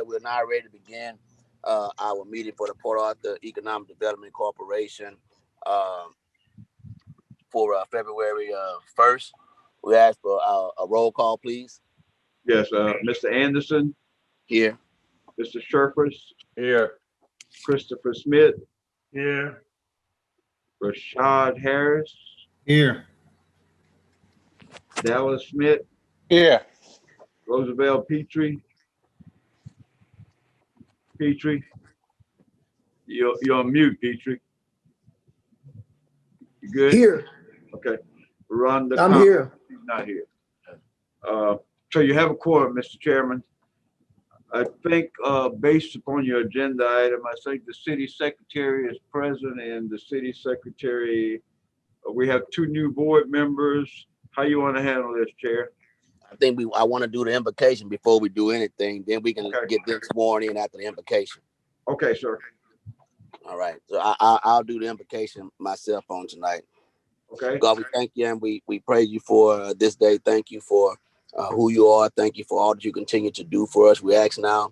started. We're now ready to begin our meeting for the Port Arthur Economic Development Corporation for February 1st. We ask for a roll call, please. Yes, Mr. Anderson. Here. Mr. Sherfers. Here. Christopher Smith. Here. Rashad Harris. Here. Dallas Smith. Here. Roosevelt Petrie. You're on mute, Petrie. You good? Here. Okay. Rhonda. I'm here. He's not here. So you have a quorum, Mr. Chairman. I think based upon your agenda item, I think the city secretary is present, and the city secretary, we have 2 new board members. How you want to handle this, Chair? I think I want to do the invocation before we do anything. Then we can get them sworn in after the invocation. Okay, sir. All right. So I'll do the invocation myself on tonight. Okay. God, we thank you and we praise you for this day. Thank you for who you are. Thank you for all that you continue to do for us. We ask now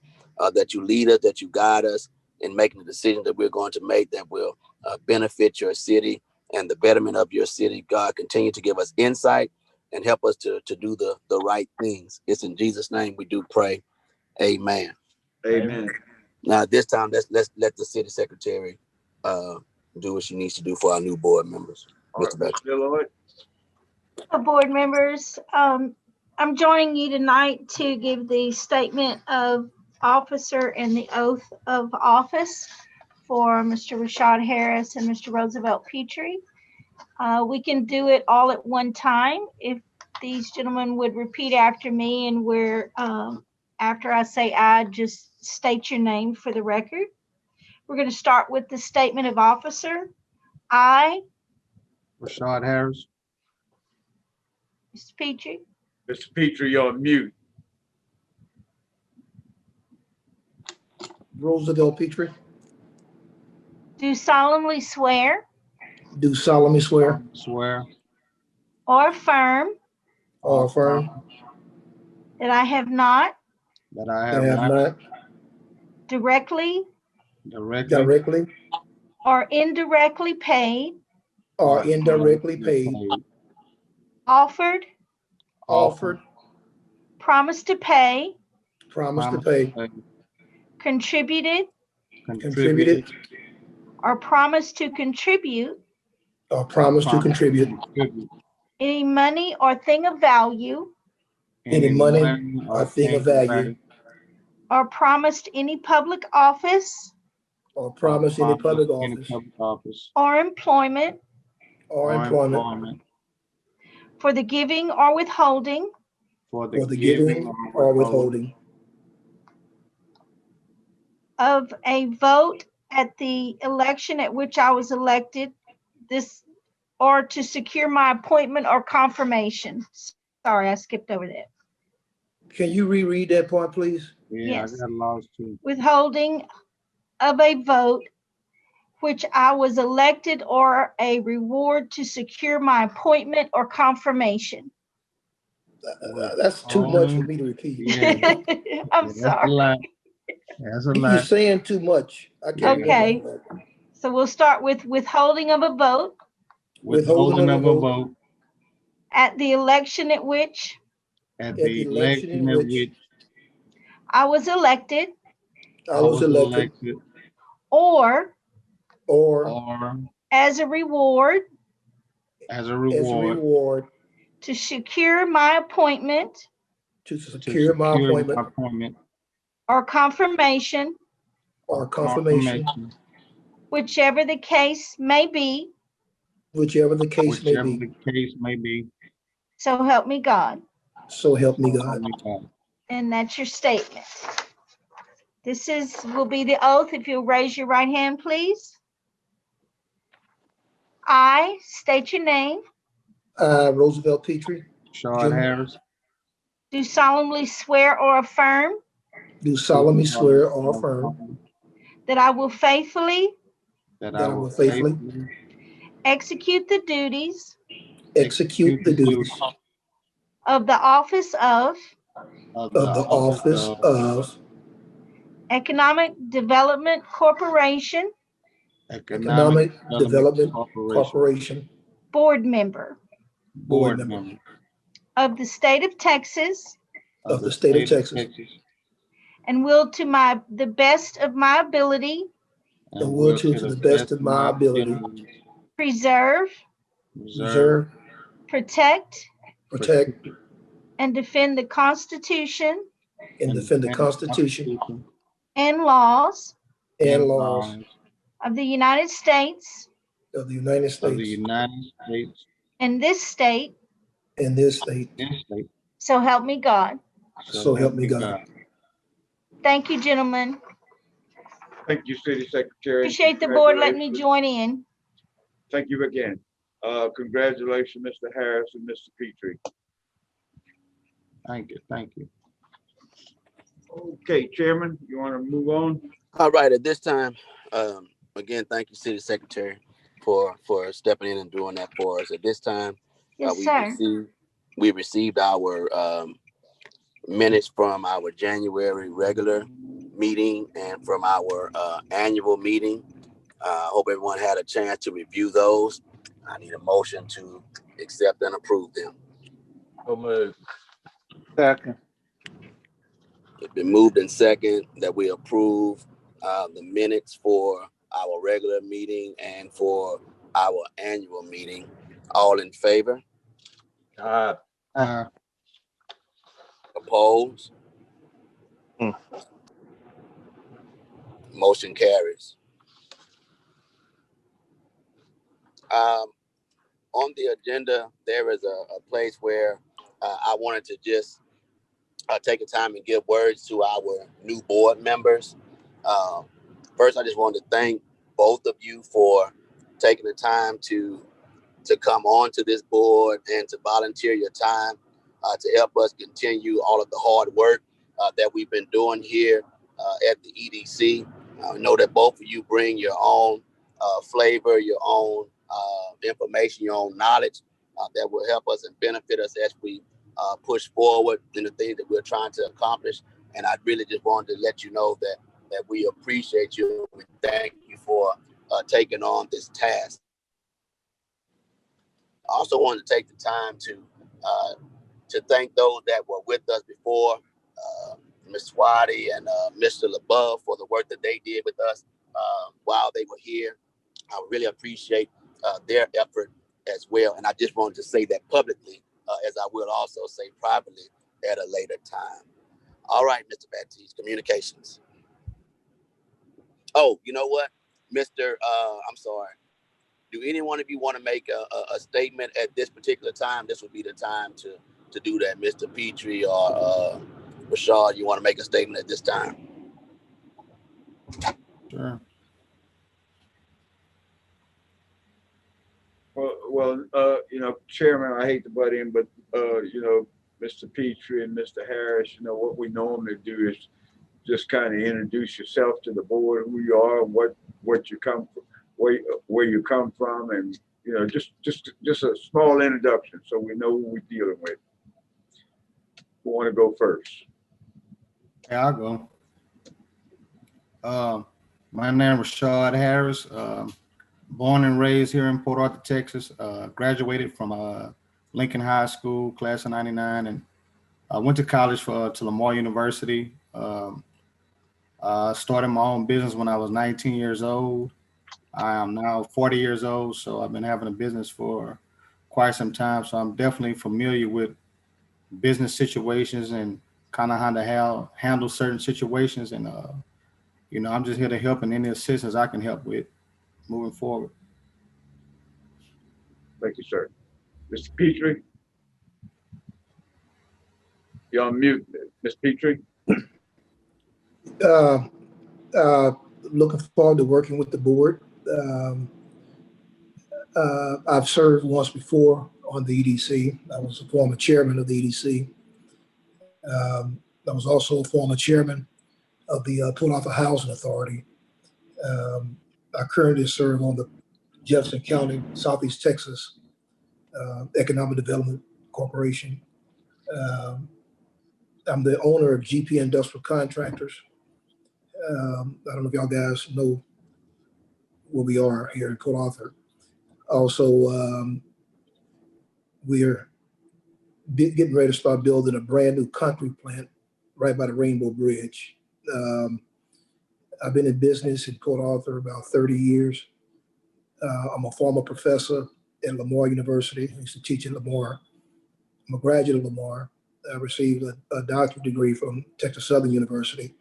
that you lead us, that you guide us in making the decisions that we're going to make that will benefit your city and the betterment of your city. God, continue to give us insight and help us to do the right things. It's in Jesus' name we do pray. Amen. Amen. Now this time let's let the city secretary do what she needs to do for our new board members. Mr. Becker. Lloyd. Board members, I'm joining you tonight to give the statement of officer and the oath of office for Mr. Rashad Harris and Mr. Roosevelt Petrie. We can do it all at one time. If these gentlemen would repeat after me, and after I say I, just state your name for the record. We're going to start with the statement of officer. I, Rashad Harris. Mr. Petrie. Mr. Petrie, you're on mute. Roosevelt Petrie. Do solemnly swear. Do solemnly swear. Swear. Or affirm. Or affirm. That I have not. That I That have not. Directly. Directly. Or indirectly paid. Or indirectly paid. Offered. Offered. Promised to pay. Promised to pay. Contributed. Contributed. Or promised to contribute. Or promised to contribute. Any money or thing of value. Any money or thing of value. Or promised any public office. Or promised any public office. Or employment. Or employment. For the giving or withholding. For the giving or withholding. Of a vote at the election at which I was elected. Or to secure my appointment or confirmation. Sorry, I skipped over that. Can you reread that part, please? Yeah, Yes. I got lost too. Withholding of a vote which I was elected or a reward to secure my appointment or confirmation. That's too much for me to repeat. Yeah. I'm sorry. That's a You're lot. saying too much. I can't Okay. remember that. So we'll start with withholding of a vote Withholding of a vote at the election at which at the election at which I was elected I was elected. or Or as a reward as a as a reward reward to secure my appointment to secure my appointment or confirmation, or confirmation, whichever the case may be. whichever the case may be. So help me God. So help me God. And that's your statement. This will be the oath. If you'll raise your right hand, please. I state your name. Roosevelt Petrie. Rashad Harris. Do solemnly swear or affirm Do solemnly swear or affirm that I will faithfully That I will faithfully execute the duties execute the duties of the office of Economic Development Corporation Economic Development Corporation, Corporation board member board board member member of the state of Texas, of the state of Texas, and will to the best of my ability and will to the best of my ability preserve, preserve, preserve, protect, protect, and defend the Constitution and defend the Constitution and laws and and laws laws of the United States of the United of the States United States and this state, and this state. and state. so help me God. So help me God. Thank you, gentlemen. Thank you, City Secretary. Appreciate the board letting me join in. Thank you again. Congratulations, Mr. Harris and Mr. Petrie. Thank you, thank you. Okay, Chairman, you want to move on? All right, at this time, again, thank you, City Secretary, for stepping in and doing that for us. At this time, Yes, sir. we received our minutes from our January regular meeting and from our annual meeting. Hope everyone had a chance to review those. I need a motion to accept and approve them. Second. It's been moved and second that we approve the minutes for our regular meeting and for our annual meeting. All in favor? Opposed? Motion carries. On the agenda, there is a place where I wanted to just take a time and give words to our new board members. First, I just wanted to thank both of you for taking the time to come on to this board and to volunteer your time to help us continue all of the hard work that we've been doing here at the EDC. I know that both of you bring your own flavor, your own information, your own knowledge that will help us and benefit us as we push forward in the things that we're trying to accomplish. And I really just wanted to let you know that we appreciate you. We thank you for taking on this task. I also wanted to take the time to thank those that were with us before, Ms. Swati and Mr. LeBeau, for the work that they did with us while they were here. I really appreciate their effort as well. And I just wanted to say that publicly, as I will also say privately at a later time. All right, Mr. Baptiste, communications. Oh, you know what, Mr. I'm sorry. Do any one of you want to make a statement at this particular time? This would be the time to do that. Mr. Petrie or Rashad, you want to make a statement at this time? Sure. Well, Chairman, I hate to butt in, but, Mr. Petrie and Mr. Harris, what we normally do is just kind of introduce yourself to the board, who you are, what you come from, where you come from, and, just a small introduction so we know who we're dealing with. Who want to go first? Yeah, I'll go. My name is Rashad Harris. Born and raised here in Port Arthur, Texas. Graduated from Lincoln High School, class of '99, and I went to college to Lamar University. Started my own business when I was 19 years old. I am now 40 years old, so I've been having a business for quite some time. So I'm definitely familiar with business situations and kind of how to handle certain situations. And, I'm just here to help in any assistance I can help with moving forward. Thank you, sir. Mr. Petrie? You're on mute, Ms. Petrie. Looking forward to working with the board. I've served once before on the EDC. I was a former chairman of the EDC. I was also a former chairman of the Port Arthur Housing Authority. I currently serve on the Jefferson County, Southeast Texas Economic Development Corporation. I'm the owner of GP Industrial Contractors. I don't know if y'all guys know where we are here in Port Arthur. Also, we're getting ready to start building a brand new concrete plant right by the Rainbow Bridge. I've been in business in Port Arthur about 30 years. I'm a former professor at Lamar University. I used to teach at Lamar. I'm a graduate of Lamar. I received a doctorate degree from Texas Southern University.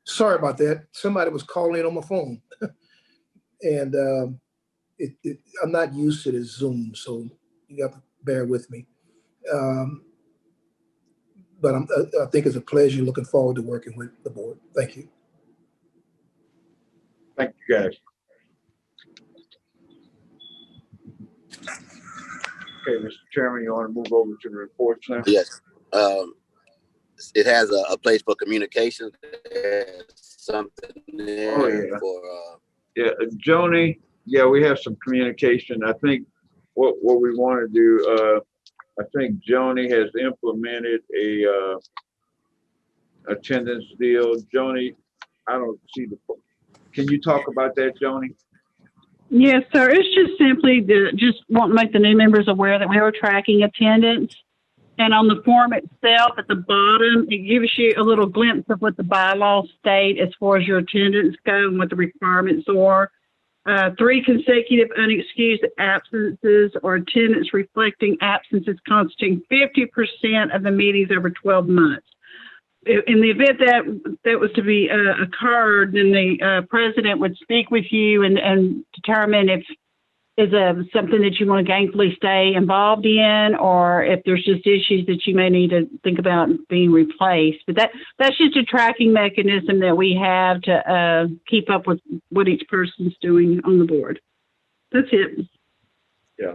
Sorry about that. Somebody was calling in on my phone. And I'm not used to this Zoom, so you have to bear with me. But I think it's a pleasure. Looking forward to working with the board. Thank you. Thank you, guys. Okay, Mr. Chairman, you want to move over to the reports now? Yes. It has a place for communication. There's something there for yeah, Joni. Yeah, we have some communication. I think what we want to do. I think Joni has implemented a attendance deal. Joni, I don't see the. Can you talk about that, Joni? Yes, sir. It's just simply just want to make the new members aware that we are tracking attendance. And on the form itself at the bottom, it gives you a little glimpse of what the bylaws state as far as your attendance go and what the requirements are. 3 consecutive unexcused absences or attendance reflecting absences constituting 50% of the meetings over 12 months. In the event that was to be occurred, then the president would speak with you and determine if is something that you want to gainfully stay involved in, or if there's just issues that you may need to think about being replaced. But that's just a tracking mechanism that we have to keep up with what each person's doing on the board. That's it. Yeah.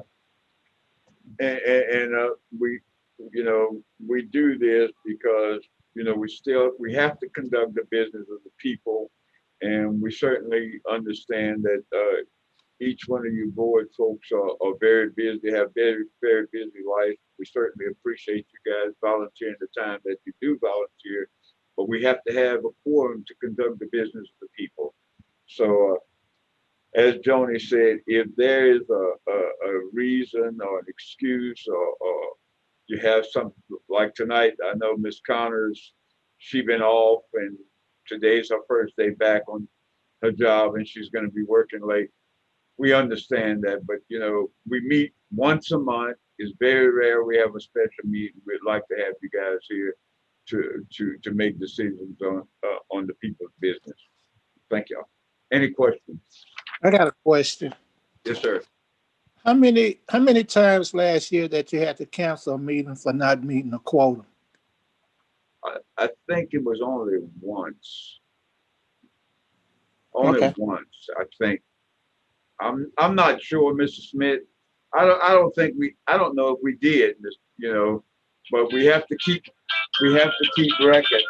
And we, we do this because, we have to conduct the business of the people. And we certainly understand that each one of you board folks are very busy, have very, very busy lives. We certainly appreciate you guys volunteering the time that you do volunteer, but we have to have a quorum to conduct the business of the people. So as Joni said, if there is a reason or an excuse or you have something like tonight, I know Ms. Connors, she been off and today's her first day back on her job and she's going to be working late. We understand that, but we meet once a month. It's very rare we have a special meeting. We'd like to have you guys here to make decisions on the people's business. Thank y'all. Any questions? I got a question. Yes, sir. How many times last year that you had to cancel a meeting for not meeting a quota? I think it was only once. Only once, I think. I'm not sure, Mr. Smith. I don't know if we did, but we have to keep record.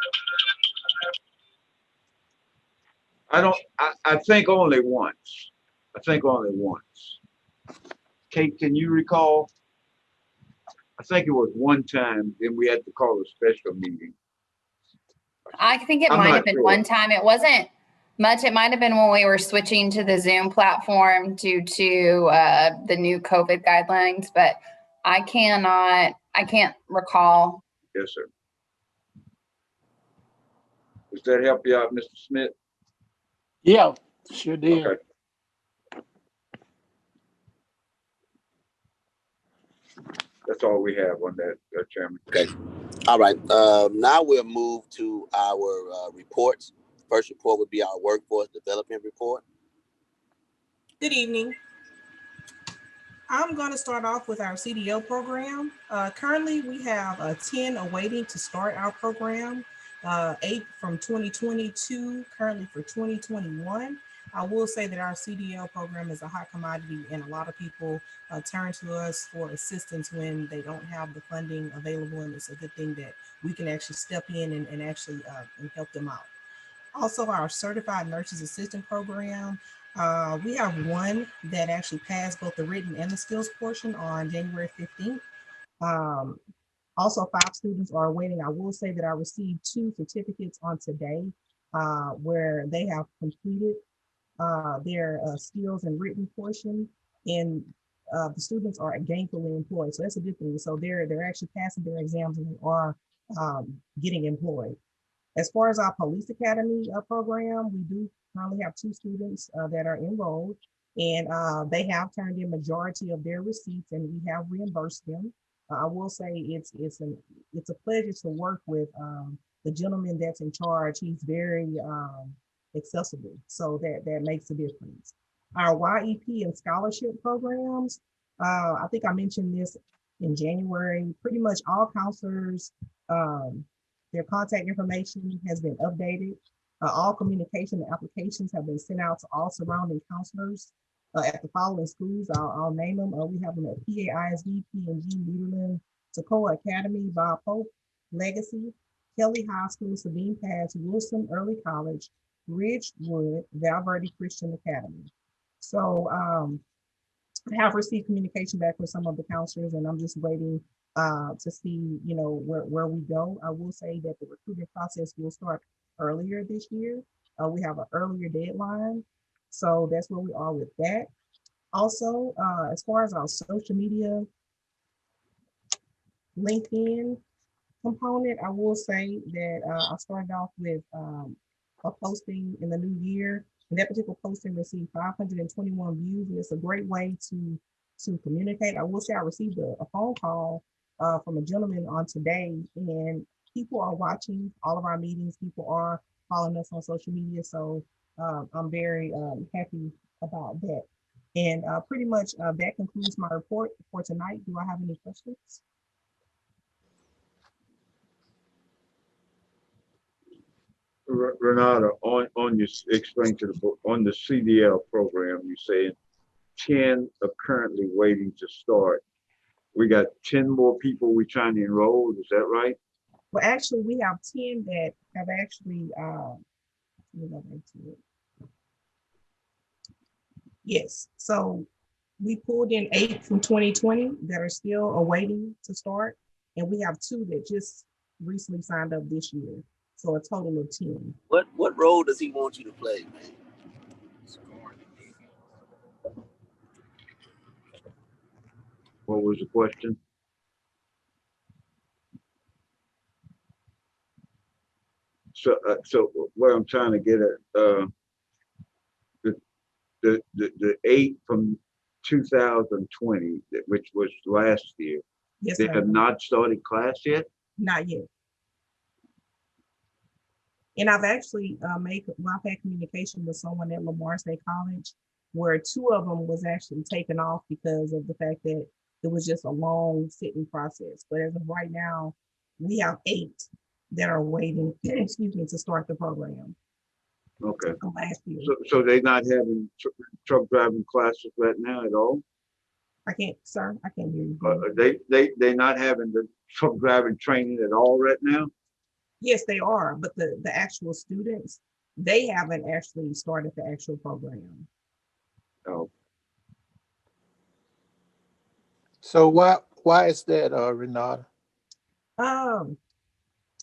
I think only once. Kate, can you recall? I think it was one time, then we had to call a special meeting. I think it might have been one time. It wasn't much. It might have been when we were switching to the Zoom platform due to the new COVID guidelines, but I can't recall. Yes, sir. Does that help you out, Mr. Smith? Yeah, sure did. Okay. That's all we have on that, Chairman. Okay. All right. Now we'll move to our reports. First report would be our workforce development report. Good evening. I'm going to start off with our CDO program. Currently, we have 10 awaiting to start our program, 8 from 2022, currently for 2021. I will say that our CDL program is a hot commodity and a lot of people turn to us for assistance when they don't have the funding available, and it's a good thing that we can actually step in and actually and help them out. Also, our certified nurses assistant program. We have one that actually passed both the written and the skills portion on January 15th. Um, Also, 5 students are waiting. I will say that I received 2 certificates on today where they have completed their skills and written portion, and the students are gainfully employed. So that's a good thing. So they're actually passing their exams and they are getting employed. As far as our police academy program, we do currently have 2 students that are enrolled, and they have turned in majority of their receipts, and we have reimbursed them. I will say it's a pleasure to work with the gentleman that's in charge. He's very accessible, so that makes a difference. Our YEP and scholarship programs, I think I mentioned this in January. Pretty much all counselors. Their contact information has been updated. All communication and applications have been sent out to all surrounding counselors at the following schools. I'll name them. We have them at PAISD, P&G, Nederland, Toccoa Academy, Bob Pope, Legacy, Kelly High School, Sabine Pass, Wilson Early College, Ridgewood, Valverde Christian Academy. So I have received communication back from some of the counselors, and I'm just waiting to see, where we go. I will say that the recruiting process will start earlier this year. We have an earlier deadline, so that's where we are with that. Also, as far as our social media, LinkedIn component, I will say that I started off with a posting in the new year, and that particular posting received 521 views, and it's a great way to communicate. I will say I received a phone call from a gentleman on today, and people are watching all of our meetings. People are following us on social media, so I'm very happy about that. And pretty much that concludes my report for tonight. Do I have any questions? Renata, on your explain to the book on the CDL program, you saying 10 are currently waiting to start. We got 10 more people we're trying to enroll. Is that right? Well, actually, we have 10 that have actually, let me go back to it. Yes, so we pulled in 8 from 2020 that are still awaiting to start, and we have 2 that just recently signed up this year. So a total of 10. What role does he want you to play, man? What was the question? So what I'm trying to get at, the 8 from 2020, which was last year, Yes, they ma'am. have not started class yet? Not yet. And I've actually I've had communication with someone at Lamar State College where 2 of them was actually taken off because of the fact that it was just a long sitting process. But as of right now, we have 8 that are waiting, excuse me, to start the program. Okay. Last year. So they're not having truck driving classes right now at all? I can't hear you. They're not having the truck driving training at all right now? Yes, they are, but the actual students, they haven't actually started the actual program. Oh. So why is that, Renata?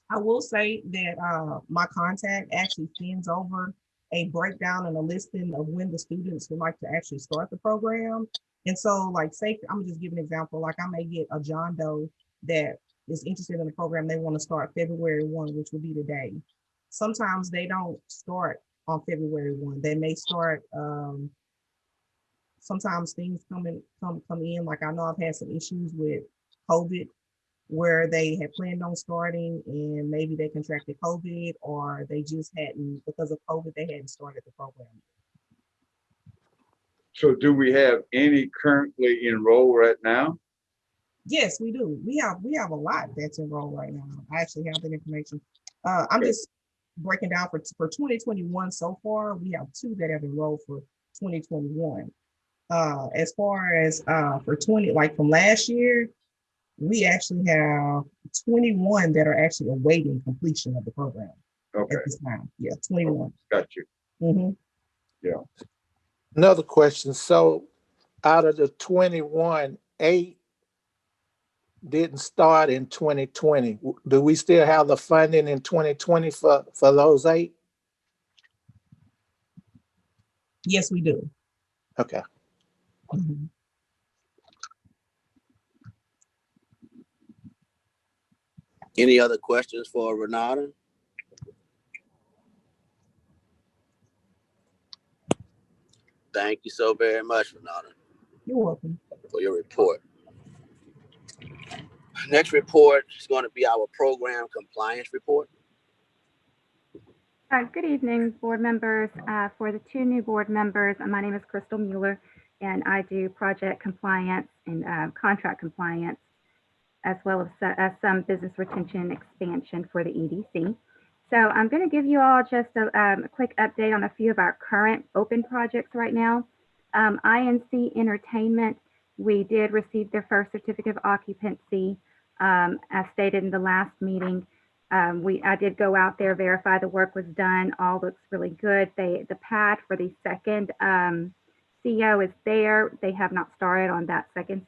I will say that my contact actually sends over a breakdown and a listing of when the students would like to actually start the program. And so, like, say, I'm gonna just give an example. Like, I may get a John Doe that is interested in the program. They want to start February 1, which will be today. Sometimes they don't start on February 1. They may start. Sometimes things come in. Like, I know I've had some issues with COVID where they had planned on starting and maybe they contracted COVID, or they just hadn't, because of COVID, they hadn't started the program. So do we have any currently enrolled right now? Yes, we do. We have a lot that's enrolled right now. I actually have that information. I'm just breaking down for 2021 so far. We have 2 that have enrolled for 2021. As far as for 20, like from last year, we actually have 21 that are actually awaiting completion of the program. Okay, at this time. Yeah, 21. got you. Mhm. Another question. So out of the 21, 8 didn't start in 2020. Do we still have the funding in 2020 for those 8? Yes, we do. Okay. Mhm. Any other questions for Renata? Thank you so very much, Renata, You're welcome. for your report. Next report is going to be our program compliance report. Good evening, board members. For the 2 new board members, my name is Crystal Mueller, and I do project compliance and contract compliance, as well as some business retention expansion for the EDC. So I'm going to give you all just a quick update on a few of our current open projects right now. INC Entertainment, we did receive their first certificate of occupancy, as stated in the last meeting. I did go out there, verify the work was done. All looks really good. The pad for the second CO is there. They have not started on that second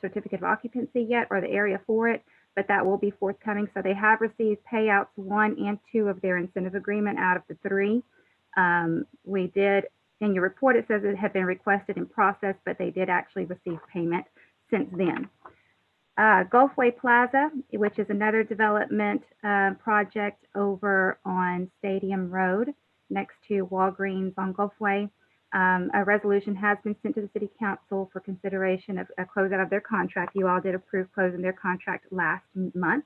certificate of occupancy yet, or the area for it, but that will be forthcoming. So they have received payouts 1 and 2 of their incentive agreement out of the 3. We did, in your report, it says it had been requested and processed, but they did actually receive payment since then. Gulfway Plaza, which is another development project over on Stadium Road next to Walgreens on Gulfway. A resolution has been sent to the City Council for consideration of a closeout of their contract. You all did approve closing their contract last month.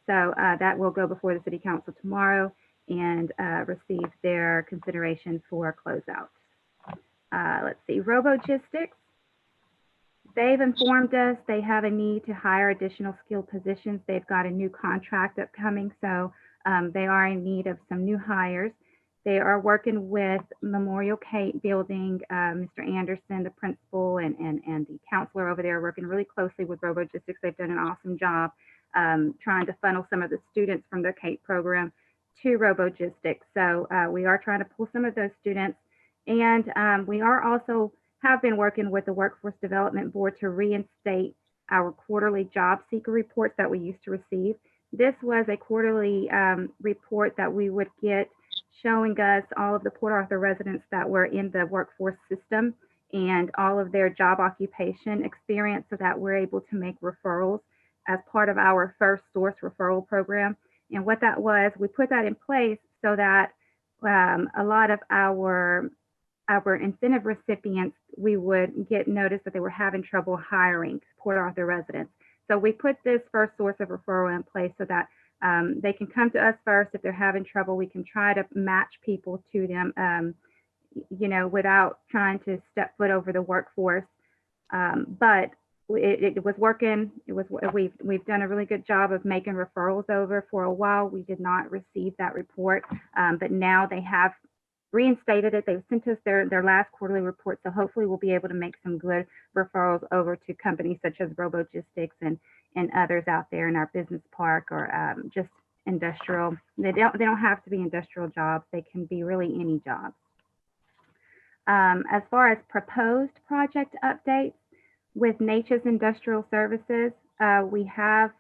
So that will go before the City Council tomorrow and receive their consideration for a closeout. Let's see, Robogistics. They've informed us they have a need to hire additional skilled positions. They've got a new contract upcoming, so they are in need of some new hires. They are working with Memorial Kate Building, Mr. Anderson, the principal, and the counselor over there, working really closely with Robogistics. They've done an awesome job trying to funnel some of the students from their Kate program to Robogistics. So we are trying to pull some of those students, and we are also have been working with the Workforce Development Board to reinstate our quarterly job seeker reports that we used to receive. This was a quarterly report that we would get showing us all of the Port Arthur residents that were in the workforce system and all of their job occupation experience, so that we're able to make referrals as part of our first source referral program. And what that was, we put that in place so that a lot of our incentive recipients, we would get notice that they were having trouble hiring Port Arthur residents. So we put this first source of referral in place so that they can come to us first. If they're having trouble, we can try to match people to them, without trying to step foot over the workforce. But it was working. We've done a really good job of making referrals over. For a while, we did not receive that report, but now they have reinstated it. They've sent us their last quarterly report, so hopefully we'll be able to make some good referrals over to companies such as Robogistics and others out there in our business park, or just industrial. They don't have to be industrial jobs. They can be really any jobs. As far as proposed project updates with Nature's Industrial Services, we have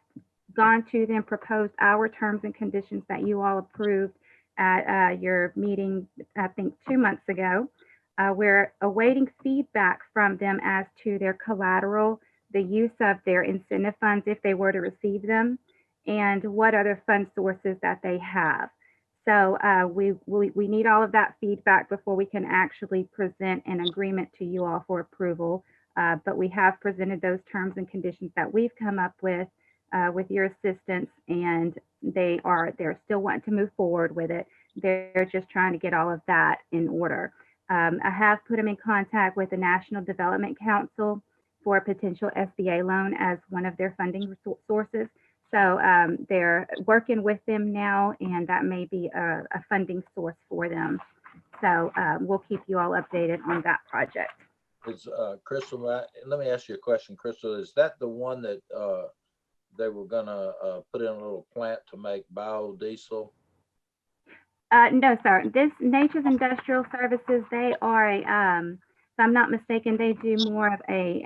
gone to them, proposed our terms and conditions that you all approved at your meeting, I think 2 months ago. We're awaiting feedback from them as to their collateral, the use of their incentive funds if they were to receive them, and what other fund sources that they have. So we need all of that feedback before we can actually present an agreement to you all for approval. But we have presented those terms and conditions that we've come up with your assistance, and they're still wanting to move forward with it. They're just trying to get all of that in order. I have put them in contact with the National Development Council for a potential SBA loan as one of their funding sources. So they're working with them now, and that may be a funding source for them. So we'll keep you all updated on that project. Is Crystal, let me ask you a question, Crystal. Is that the one that they were gonna put in a little plant to make biodiesel? No, sir. This Nature's Industrial Services, they are a, if I'm not mistaken, they do more of a,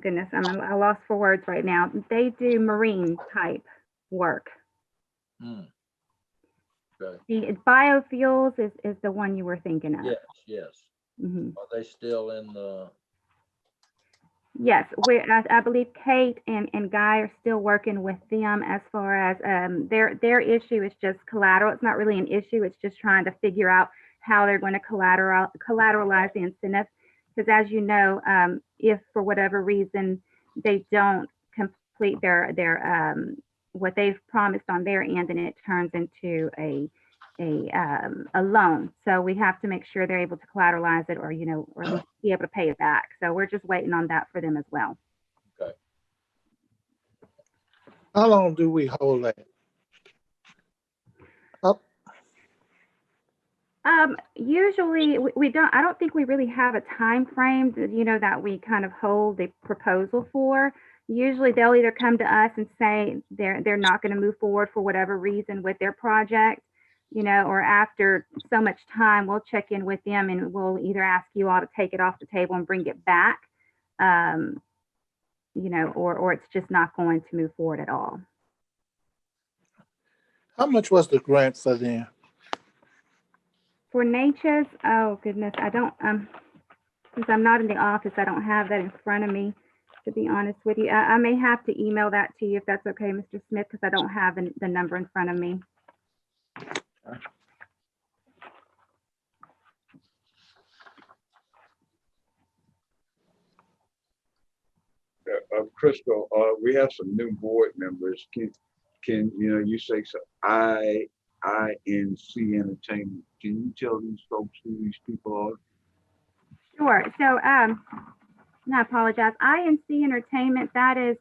goodness, I'm a loss for words right now. They do marine type work. Hmm. Okay. The biofuels is the one you were thinking of. Yes, yes. Mm-hmm. Are they still in the? Yes, I believe Kate and Guy are still working with them as far as their issue is just collateral. It's not really an issue. It's just trying to figure out how they're going to collateralize the incentive. Because as you know, if for whatever reason they don't complete their what they've promised on their end, and it turns into a loan. So we have to make sure they're able to collateralize it, or or at least be able to pay it back. So we're just waiting on that for them as well. Okay. How long do we hold that? Usually we don't. I don't think we really have a time frame that we kind of hold the proposal for. Usually they'll either come to us and say they're not going to move forward for whatever reason with their project, or after so much time, we'll check in with them and we'll either ask you all to take it off the table and bring it back, or it's just not going to move forward at all. How much was the grant for them? For Nature's, oh goodness, I don't, since I'm not in the office, I don't have that in front of me, to be honest with you. I may have to email that to you if that's okay, Mr. Smith, because I don't have the number in front of me. Crystal, we have some new board members. Can you say so? INC Entertainment. Can you tell these folks who these people are? Sure. So, and I apologize. INC Entertainment. That is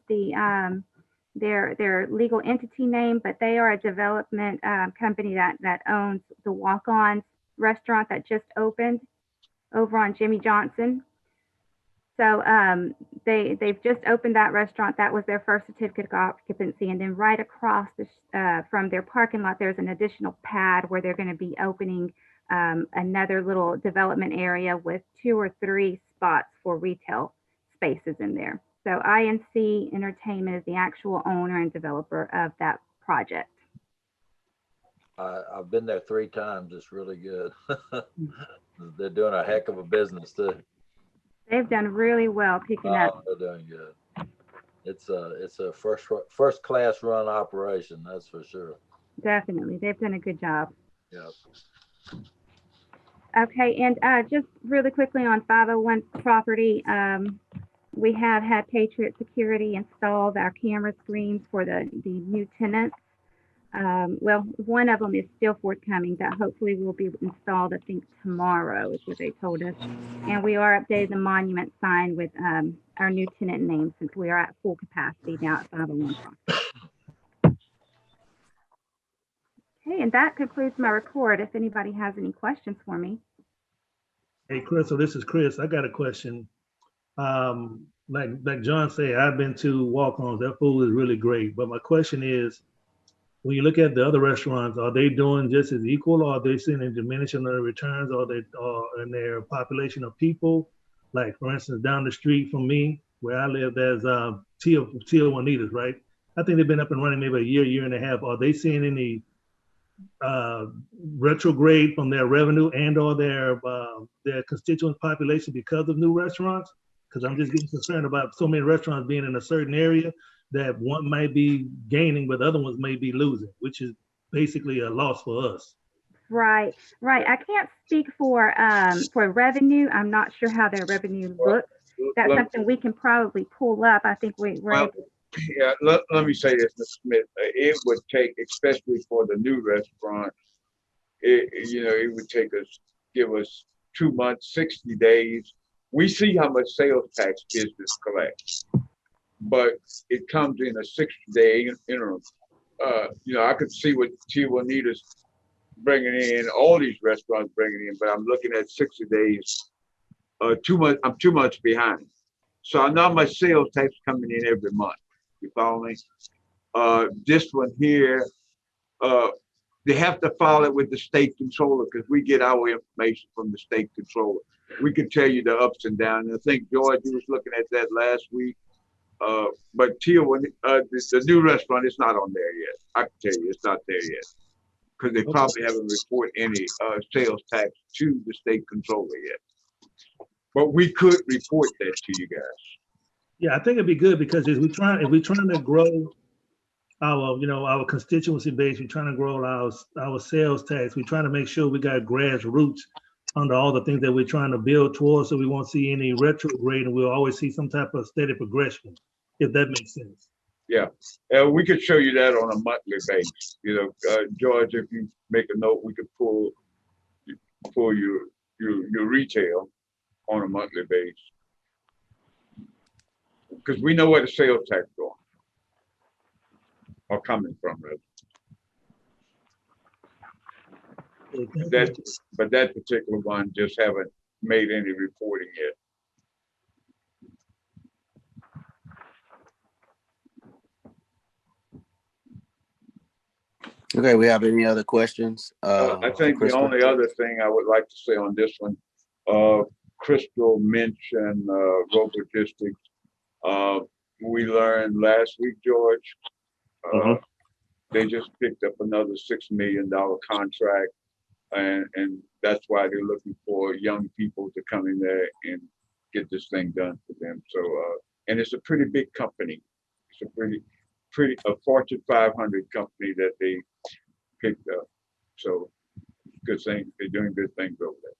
their legal entity name, but they are a development company that owns the Walk-Ons restaurant that just opened over on Jimmy Johnson. So they've just opened that restaurant. That was their first certificate of occupancy. And then right across from their parking lot, there's an additional pad where they're going to be opening another little development area with 2 or 3 spots for retail spaces in there. So INC Entertainment is the actual owner and developer of that project. I've been there 3 times. It's really good. They're doing a heck of a business too. They've done really well picking up. They're doing good. It's a first class run operation, that's for sure. Definitely, they've done a good job. Yeah. Okay, and just really quickly on 501 property, we have had Patriot Security install our camera screens for the new tenants. Well, one of them is still forthcoming that hopefully will be installed, I think tomorrow is what they told us. And we are updating the monument sign with our new tenant name since we are at full capacity now at 501. Okay, and that concludes my report. If anybody has any questions for me. Hey, Crystal, this is Chris. I got a question. Like John said, I've been to Walk-Ons. That food is really great. But my question is, when you look at the other restaurants, are they doing just as equal, or are they seeing a diminishing of returns, or they in their population of people? Like, for instance, down the street from me, where I live, there's Tia Juanitas, right? I think they've been up and running maybe a year and a half. Are they seeing any retrograde from their revenue and or their constituent population because of new restaurants? Because I'm just getting concerned about so many restaurants being in a certain area that one might be gaining, but other ones may be losing, which is basically a loss for us. Right. I can't speak for revenue. I'm not sure how their revenue looks. That's something we can probably pull up. I think we're able. Yeah, let me say this, Mr. Smith. It would take, especially for the new restaurant, it would take us, give us 2 months, 60 days. We see how much sales tax business collects, but it comes in a 60-day interim. I could see what Tia Juanita's bringing in, all these restaurants bringing in, but I'm looking at 60 days. 2 months. I'm 2 months behind. So I know my sales tax coming in every month. You follow me? This one here, they have to file it with the state controller because we get our information from the state controller. We can tell you the ups and downs. And I think George, you was looking at that last week. But Tia, when the new restaurant, it's not on there yet. I can tell you, it's not there yet because they probably haven't reported any sales tax to the state controller yet. But we could report that to you guys. Yeah, I think it'd be good because if we're trying to grow our, our constituency base, we're trying to grow our sales tax. We're trying to make sure we got grassroots under all the things that we're trying to build towards, so we won't see any retrograde, and we'll always see some type of steady progression, if that makes sense. Yeah, we could show you that on a monthly basis. George, if you make a note, we could pull your retail on a monthly basis because we know where the sales tax going or coming from. Right? But that particular one just haven't made any reporting yet. Okay, we have any other questions? I think the only other thing I would like to say on this one, Crystal mentioned road logistics. We learned last week, George, they just picked up another $6 million contract, and that's why they're looking for young people to come in there and get this thing done for them. So, and it's a pretty big company. It's a Fortune 500 company that they picked up. So, good thing, they're doing good things over there.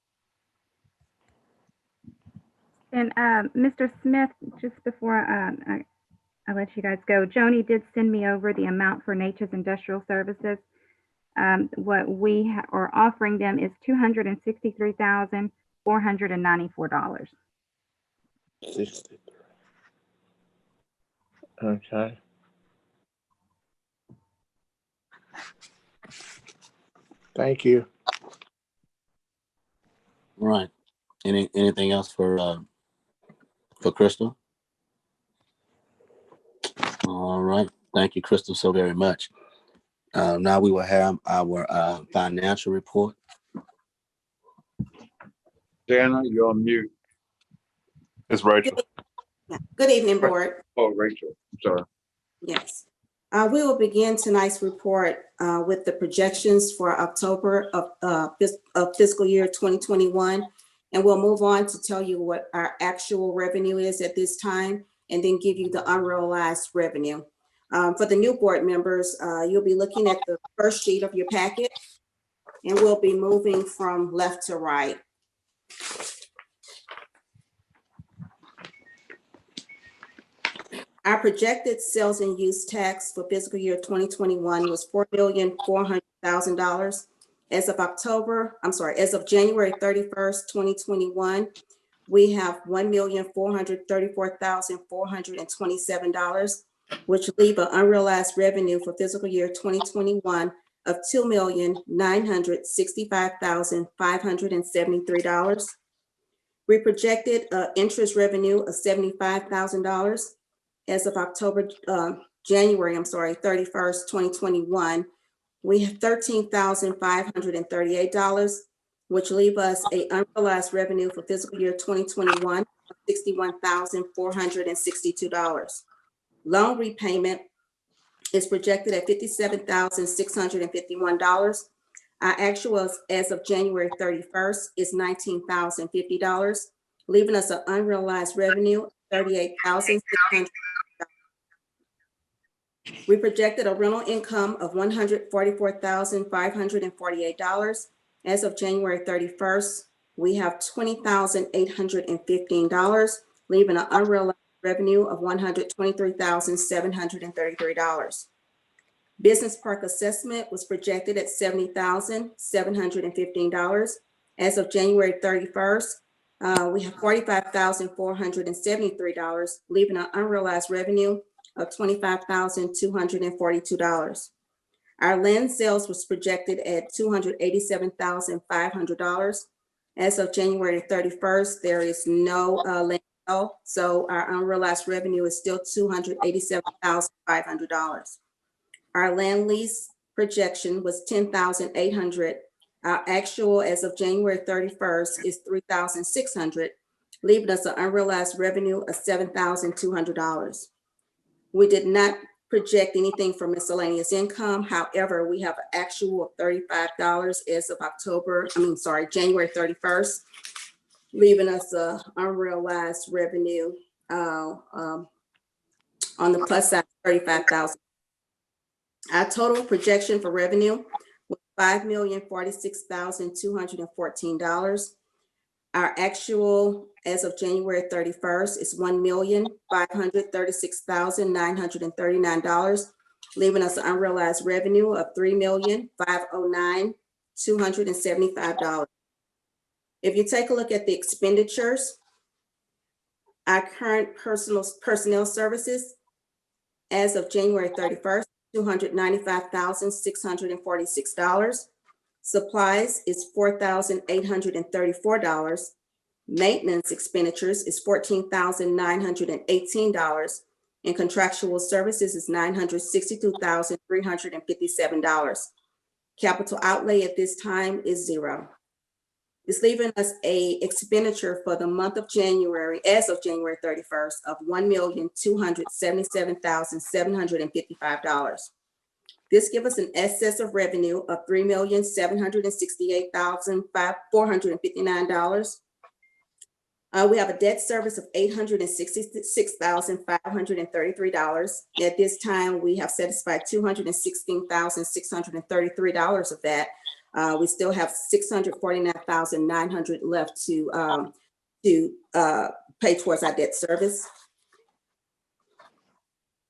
And Mr. Smith, just before I let you guys go, Joni did send me over the amount for Nature's Industrial Services. What we are offering them is $263,494. Okay. Thank you. Right. Anything else for Crystal? All right. Thank you, Crystal, so very much. Now we will have our financial report. Dana, you're on mute. It's Rachel. Good evening, board. Oh, Rachel, I'm sorry. Yes. We will begin tonight's report with the projections for October of fiscal year 2021. And we'll move on to tell you what our actual revenue is at this time, and then give you the unrealized revenue. For the new board members, you'll be looking at the first sheet of your packet, and we'll be moving from left to right. Our projected sales and use tax for fiscal year 2021 was $4,400,000. As of January 31st, 2021, we have $1,434,427, which leave an unrealized revenue for fiscal year 2021 of $2,965,573. We projected interest revenue of $75,000. As of January 31st, 2021, we have $13,538, which leave us an unrealized revenue for fiscal year 2021 of $61,462. Loan repayment is projected at $57,651. Our actual as of January 31st is $19,050, leaving us an unrealized revenue of $38,600. We projected a rental income of $144,548. As of January 31st, we have $20,815, leaving an unrealized revenue of $123,733. Business park assessment was projected at $70,715. As of January 31st, we have $45,473, leaving an unrealized revenue of $25,242. Our land sales was projected at $287,500. As of January 31st, there is no land sale, so our unrealized revenue is still $287,500. Our land lease projection was 10,800. Our actual as of January 31st is 3,600, leaving us an unrealized revenue of $7,200. We did not project anything for miscellaneous income. However, we have an actual of $35 as of January 31st, leaving us an unrealized revenue on the plus side, 35,000. Our total projection for revenue was $5,046,214. Our actual as of January 31st is $1,536,939, leaving us an unrealized revenue of $3,509,275. If you take a look at the expenditures, our current personnel services as of January 31st, $295,646. Supplies is $4,834. Maintenance expenditures is $14,918. And contractual services is $962,357. Capital outlay at this time is $0. It's leaving us a expenditure for the month of January, as of January 31st, of $1,277,755. This gives us an excess of revenue of $3,768,459. We have a debt service of $866,533. At this time, we have satisfied $216,633 of that. We still have $649,900 left to pay towards our debt service.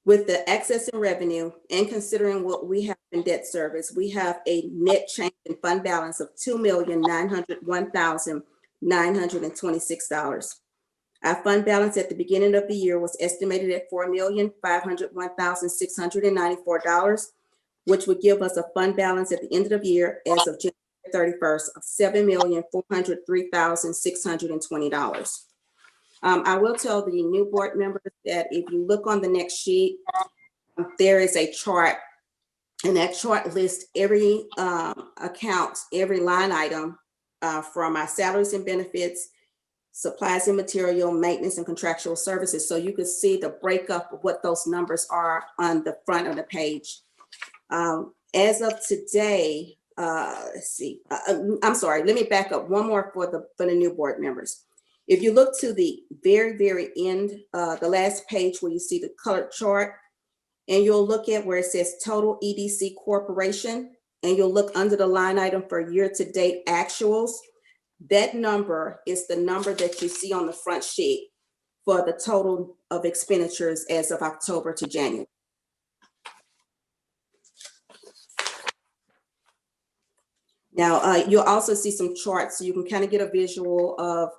With the excess in revenue and considering what we have in debt service, we have a net change in fund balance of $2,901,926. Our fund balance at the beginning of the year was estimated at $4,501,694, which would give us a fund balance at the end of the year as of January 31st of $7,403,620. I will tell the new board members that if you look on the next sheet, there is a chart, and that chart lists every account, every line item from our salaries and benefits, supplies and material, maintenance and contractual services. So you can see the breakup of what those numbers are on the front of the page. As of today, let's see, I'm sorry, let me back up one more for the new board members. If you look to the very, very end, the last page where you see the colored chart, and you'll look at where it says total EDC corporation, and you'll look under the line item for year-to-date actuals, that number is the number that you see on the front sheet for the total of expenditures as of October to January. Now, you'll also see some charts so you can kind of get a visual of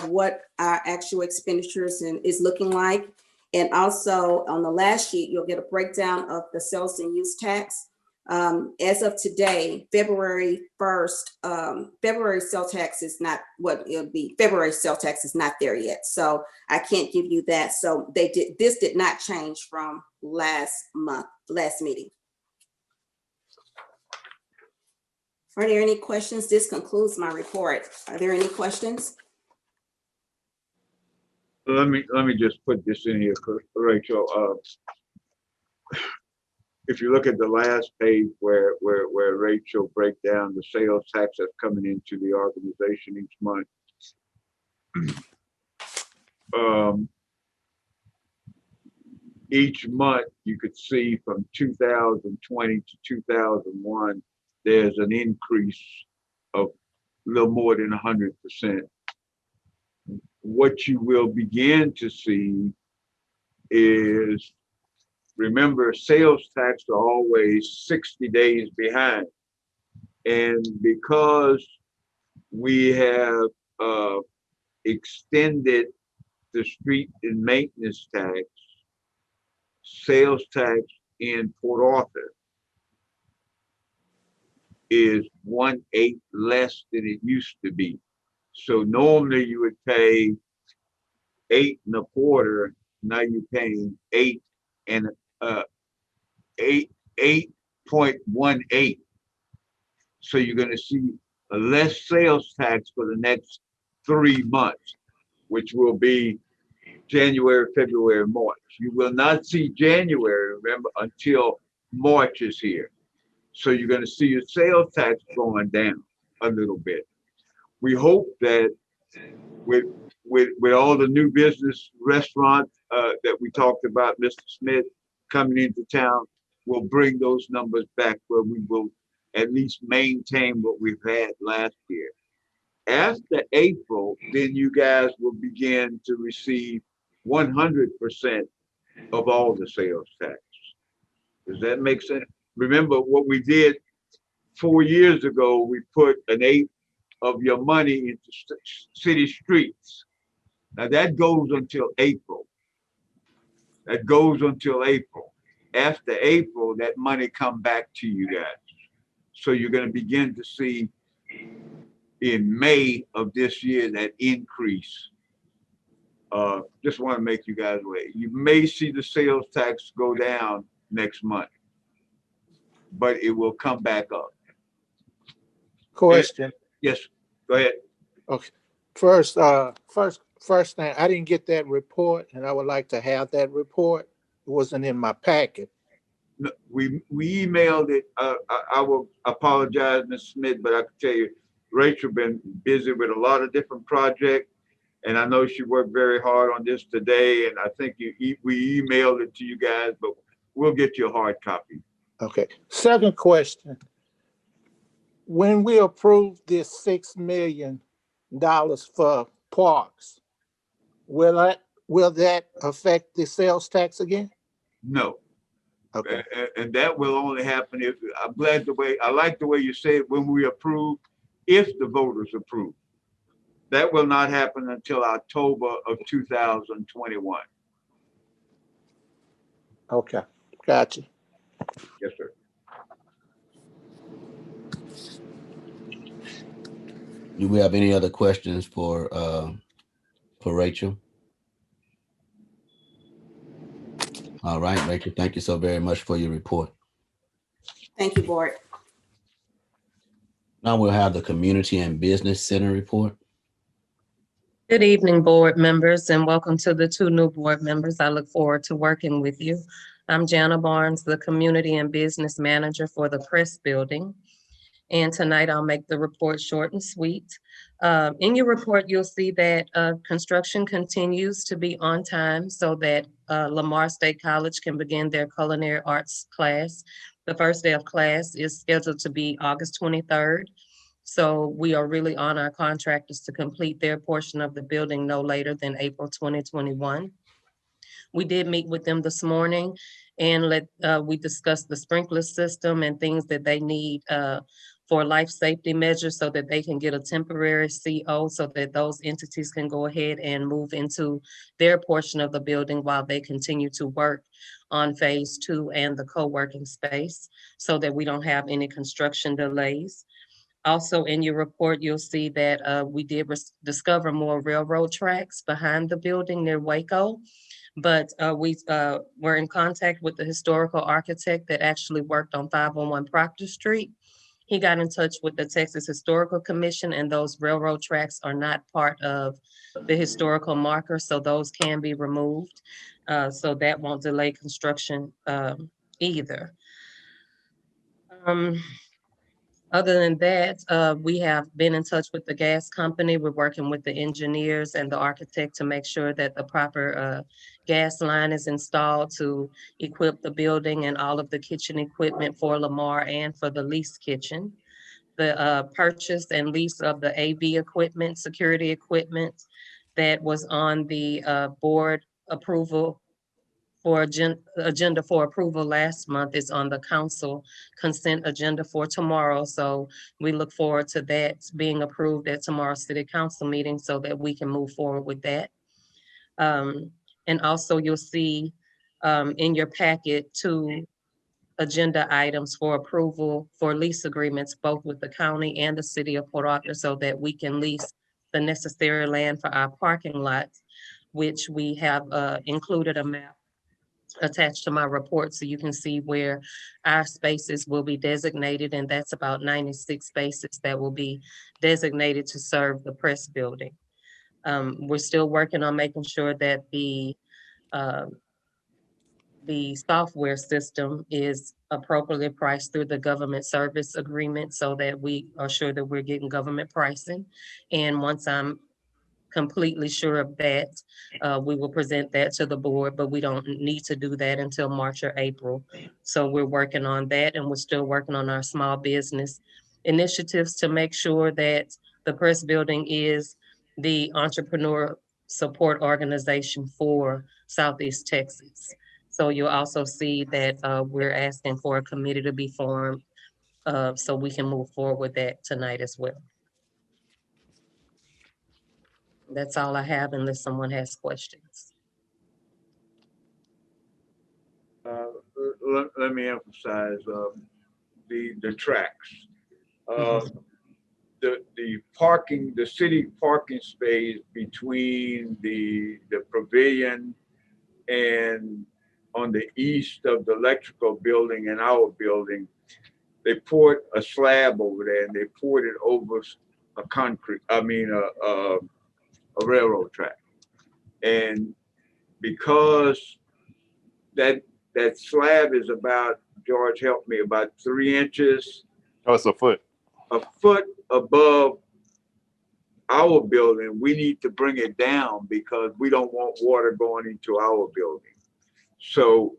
what our actual expenditures is looking like. And also on the last sheet, you'll get a breakdown of the sales and use tax. As of today, February 1st, February sales tax is not what it'll be. February sales tax is not there yet. So I can't give you that. So this did not change from last meeting. Are there any questions? This concludes my report. Are there any questions? Let me just put this in here, Rachel. If you look at the last page where Rachel break down the sales tax that's coming into the organization each month, each month you could see from 2020 to 2001, there's an increase of a little more than 100%. What you will begin to see is, remember, sales tax are always 60 days behind. And because we have extended the street and maintenance tax, sales tax in Port Arthur is 1/8 less than it used to be. So normally you would pay 8 1/4. Now you're paying 8 and 8 0.18. So you're going to see a less sales tax for the next 3 months, which will be January, February, March. You will not see January, remember, until March is here. So you're going to see your sales tax going down a little bit. We hope that with all the new business restaurants that we talked about, Mr. Smith coming into town, will bring those numbers back where we will at least maintain what we've had last year. After April, then you guys will begin to receive 100% of all the sales tax. Does that make sense? Remember what we did 4 years ago, we put an eighth of your money into city streets. Now that goes until April. That goes until April. After April, that money come back to you guys. So you're going to begin to see in May of this year that increase. Just want to make you guys aware. You may see the sales tax go down next month, but it will come back up. Question. Yes, go ahead. Okay. First thing, I didn't get that report, and I would like to have that report. It wasn't in my packet. No, we emailed it. I will apologize, Ms. Smith, but I can tell you, Rachel been busy with a lot of different projects, and I know she worked very hard on this today, and I think we emailed it to you guys, but we'll get you a hard copy. Okay. Second question. When we approve this $6 million for parks, will that affect the sales tax again? No. Okay. And that will only happen if, I like the way you say it, when we approve, if the voters approve. That will not happen until October of 2021. Okay. Gotcha. Yes, sir. Do we have any other questions for Rachel? All right, Rachel, thank you so very much for your report. Thank you, Board. Now we'll have the Community and Business Center report. Good evening, board members, and welcome to the 2 new board members. I look forward to working with you. I'm Jana Barnes, the Community and Business Manager for the Press Building. And tonight I'll make the report short and sweet. In your report, you'll see that construction continues to be on time so that Lamar State College can begin their culinary arts class. The first day of class is scheduled to be August 23rd. So we are really on our contractors to complete their portion of the building no later than April 2021. We did meet with them this morning and we discussed the sprinkler system and things that they need for life safety measures so that they can get a temporary CO so that those entities can go ahead and move into their portion of the building while they continue to work on phase 2 and the co-working space so that we don't have any construction delays. Also in your report, you'll see that we did discover more railroad tracks behind the building near Waco, but we were in contact with the historical architect that actually worked on 501 Proctor Street. He got in touch with the Texas Historical Commission, and those railroad tracks are not part of the historical marker, so those can be removed. So that won't delay construction either. Other than that, we have been in touch with the gas company. We're working with the engineers and the architect to make sure that the proper gas line is installed to equip the building and all of the kitchen equipment for Lamar and for the Lease kitchen. The purchase and lease of the AV equipment, security equipment that was on the board approval for agenda for approval last month is on the council consent agenda for tomorrow. So we look forward to that being approved at tomorrow's city council meeting so that we can move forward with that. And also you'll see in your packet 2 agenda items for approval for lease agreements, both with the county and the city of Port Arthur so that we can lease the necessary land for our parking lots, which we have included a map attached to my report so you can see where our spaces will be designated, and that's about 96 spaces that will be designated to serve the press building. We're still working on making sure that the software system is appropriately priced through the government service agreement so that we are sure that we're getting government pricing. And once I'm completely sure of that, we will present that to the board, but we don't need to do that until March or April. So we're working on that, and we're still working on our small business initiatives to make sure that the press building is the entrepreneur support organization for Southeast Texas. So you'll also see that we're asking for a committee to be formed so we can move forward with that tonight as well. That's all I have unless someone has questions. Let me emphasize the tracks. The city parking space between the pavilion and on the east of the electrical building and our building, they poured a slab over there and they poured it over a railroad track. And because that slab is about, George helped me, about 3 inches. Oh, it's a foot. A foot above our building, we need to bring it down because we don't want water going into our building. So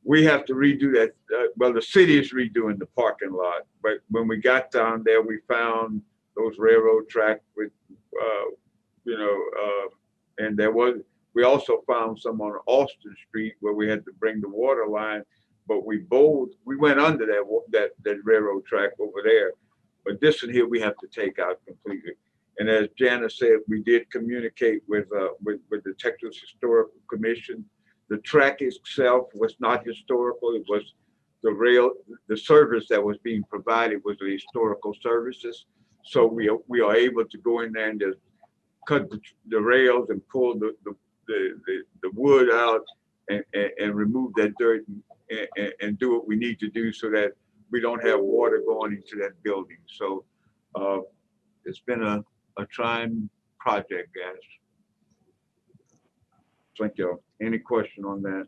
we have to redo that. Well, the city is redoing the parking lot, but when we got down there, we found those railroad tracks with, and we also found some on Austin Street where we had to bring the water line, but we went under that railroad track over there. But this one here, we have to take out completely. And as Janice said, we did communicate with the Texas Historical Commission. The track itself was not historical. It was the service that was being provided was the historical services. So we are able to go in there and just cut the rails and pull the wood out and remove that dirt and do what we need to do so that we don't have water going into that building. So it's been a trying project, guys. Thank you. Any question on that?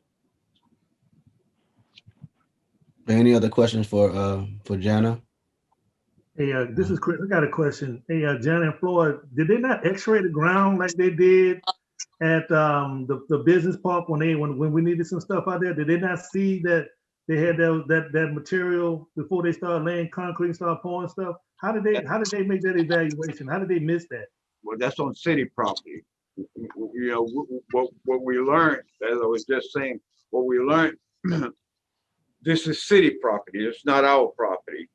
Any other questions for Jana? Hey, this is Chris. I got a question. Hey, Jana and Floyd, did they not X-ray the ground like they did at the business park when we needed some stuff out there? Did they not see that they had that material before they started laying concrete and started pouring stuff? How did they make that evaluation? How did they miss that? Well, that's on city property. You know, what we learned, as I was just saying, what we learned, this is city property. It's not our property.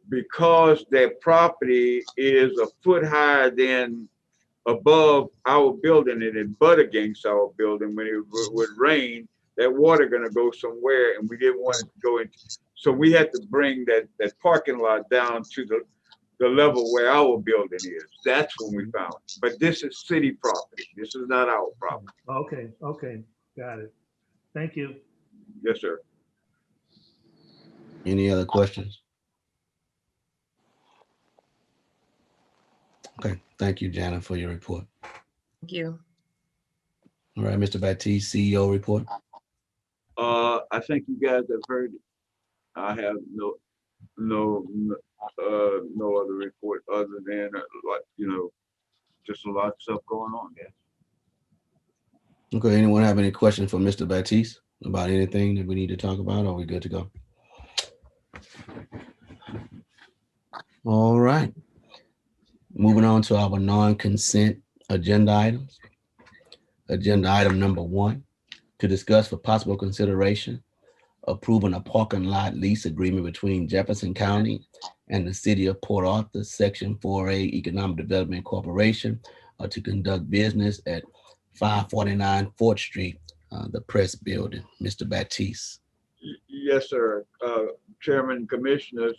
Because their property is a foot higher than above our building and it butt against our building, when it would rain, that water gonna go somewhere, and we didn't want it to go into. So we had to bring that parking lot down to the level where our building is. That's when we found it. But this is city property. This is not our property. Okay, got it. Thank you. Yes, sir. Any other questions? Okay, thank you, Jana, for your report. Thank you. All right, Mr. Baptiste, CEO report. I think you guys have heard it. I have no other report other than just a lot of stuff going on there. Okay, anyone have any questions for Mr. Baptiste about anything that we need to talk about, or are we good to go? All right. Moving on to our non-consent agenda items. Agenda item number 1, to discuss for possible consideration approving a parking lot lease agreement between Jefferson County and the City of Port Arthur, Section 4A Economic Development Corporation, to conduct business at 549 4th Street, the press building. Mr. Baptiste. Yes, sir. Chairman, Commissioners,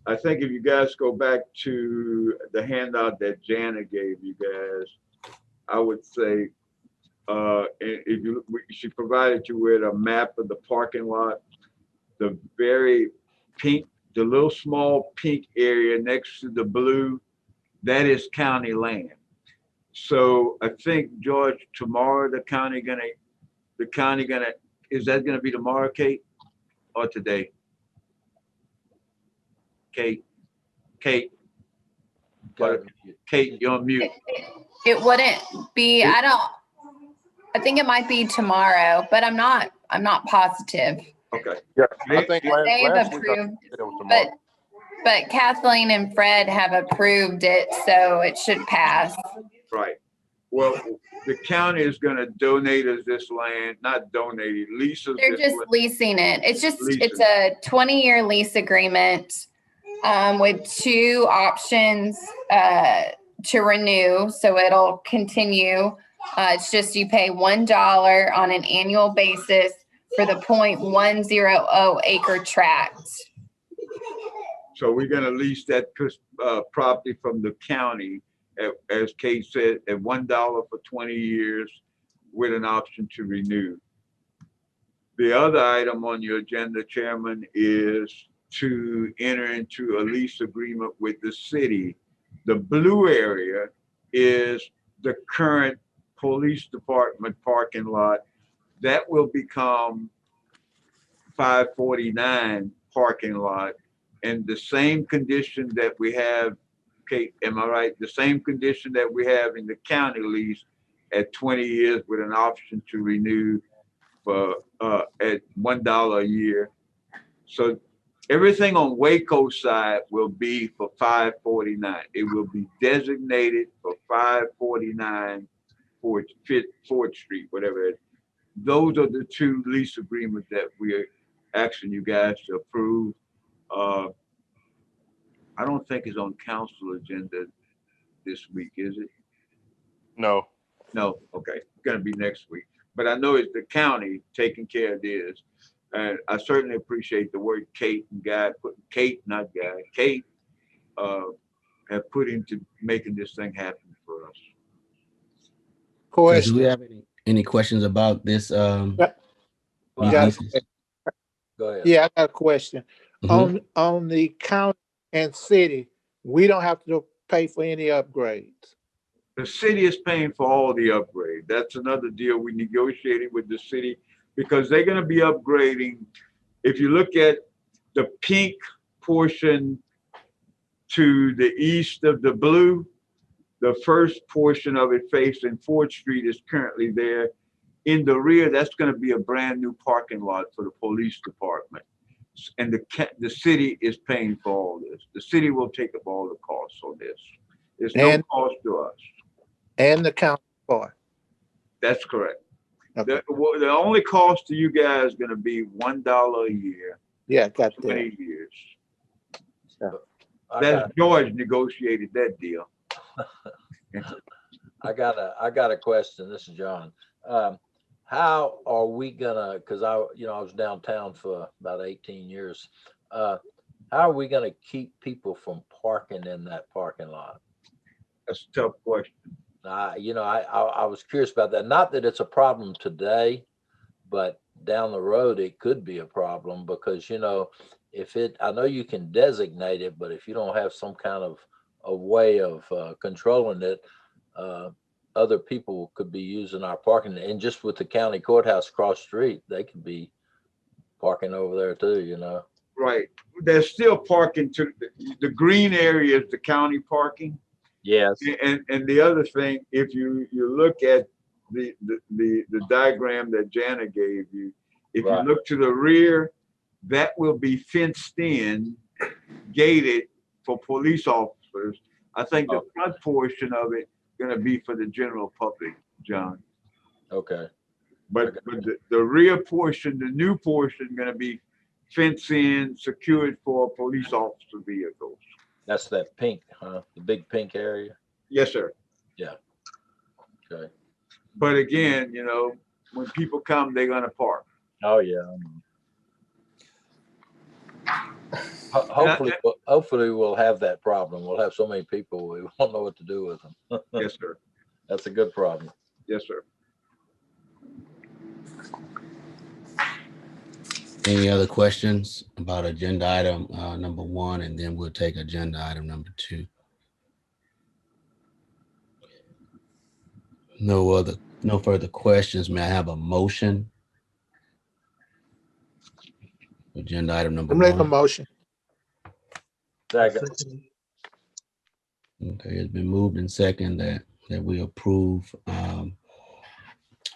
I think if you guys go back to the handout that Jana gave you guys, I would say if you look, she provided you with a map of the parking lot. The very pink, the little small pink area next to the blue, that is county land. So I think, George, tomorrow is that gonna be tomorrow, Kate, or today? Kate, you're on mute. It wouldn't be, I think it might be tomorrow, but I'm not positive. Okay. Yeah, I think They've last week I approved, said it was tomorrow. but Kathleen and Fred have approved it, so it should pass. Right. Well, the county is gonna donate us this land, not donate it, lease us. They're just leasing it. It's Leasing. a 20-year lease agreement with 2 options to renew. So it'll continue. It's just you pay $1 on an annual basis for the 0.100 acre tract. So we're gonna lease that property from the county, as Kate said, at $1 for 20 years with an option to renew. The other item on your agenda, Chairman, is to enter into a lease agreement with the city. The blue area is the current police department parking lot. That will become 549 parking lot, and the same condition that we have, Kate, am I right? The same condition that we have in the county lease at 20 years with an option to renew for at $1 a year. So everything on Waco side will be for 549. It will be designated for 549 Fort Street, whatever it is. Those are the 2 lease agreements that we're asking you guys to approve. I don't think it's on council agenda this week, is it? No. No, okay, it's gonna be next week. But I know it's the county taking care of this. And I certainly appreciate the work Kate have put into making this thing happen for us. Do we have any questions about this? Go ahead. Yeah, I got a question. On the county and city, we don't have to pay for any upgrades. The city is paying for all the upgrades. That's another deal we negotiated with the city because they're gonna be upgrading. If you look at the pink portion to the east of the blue, the first portion of it facing 4th Street is currently there. In the rear, that's gonna be a brand new parking lot for the police department. And the city is paying for all this. The city will take up all the costs on this. There's no cost to us. And the county part. That's correct. Okay. The only cost to you guys is gonna be $1 a year. Yeah, got that. 20 years. Yeah. That's George negotiated that deal. I got a question. This is John. How are we gonna, because I was downtown for about 18 years. How are we gonna keep people from parking in that parking lot? That's a tough question. I was curious about that. Not that it's a problem today, but down the road it could be a problem because I know you can designate it, but if you don't have some kind of a way of controlling it, other people could be using our parking. And just with the county courthouse across the street, they could be parking over there too, Right. There's still parking to the green area is the county parking. Yes. And the other thing, if you look at the diagram that Jana gave you, if you look to the rear, that will be fenced in, gated for police officers. I think the front portion of it gonna be for the general public, John. Okay. But the rear portion, the new portion, gonna be fenced in, secured for police officer vehicles. That's that pink, huh? The big pink area? Yes, sir. Yeah. Okay. But again, when people come, they're gonna park. Oh, yeah. Hopefully we'll have that problem. We'll have so many people, we won't know what to do with them. Yes, sir. That's a good problem. Yes, sir. Any other questions about agenda item number 1, and then we'll take agenda item number 2. No further questions. May I have a motion? Agenda item number 1. Make a motion. Second. Okay, it's been moved and second that we approve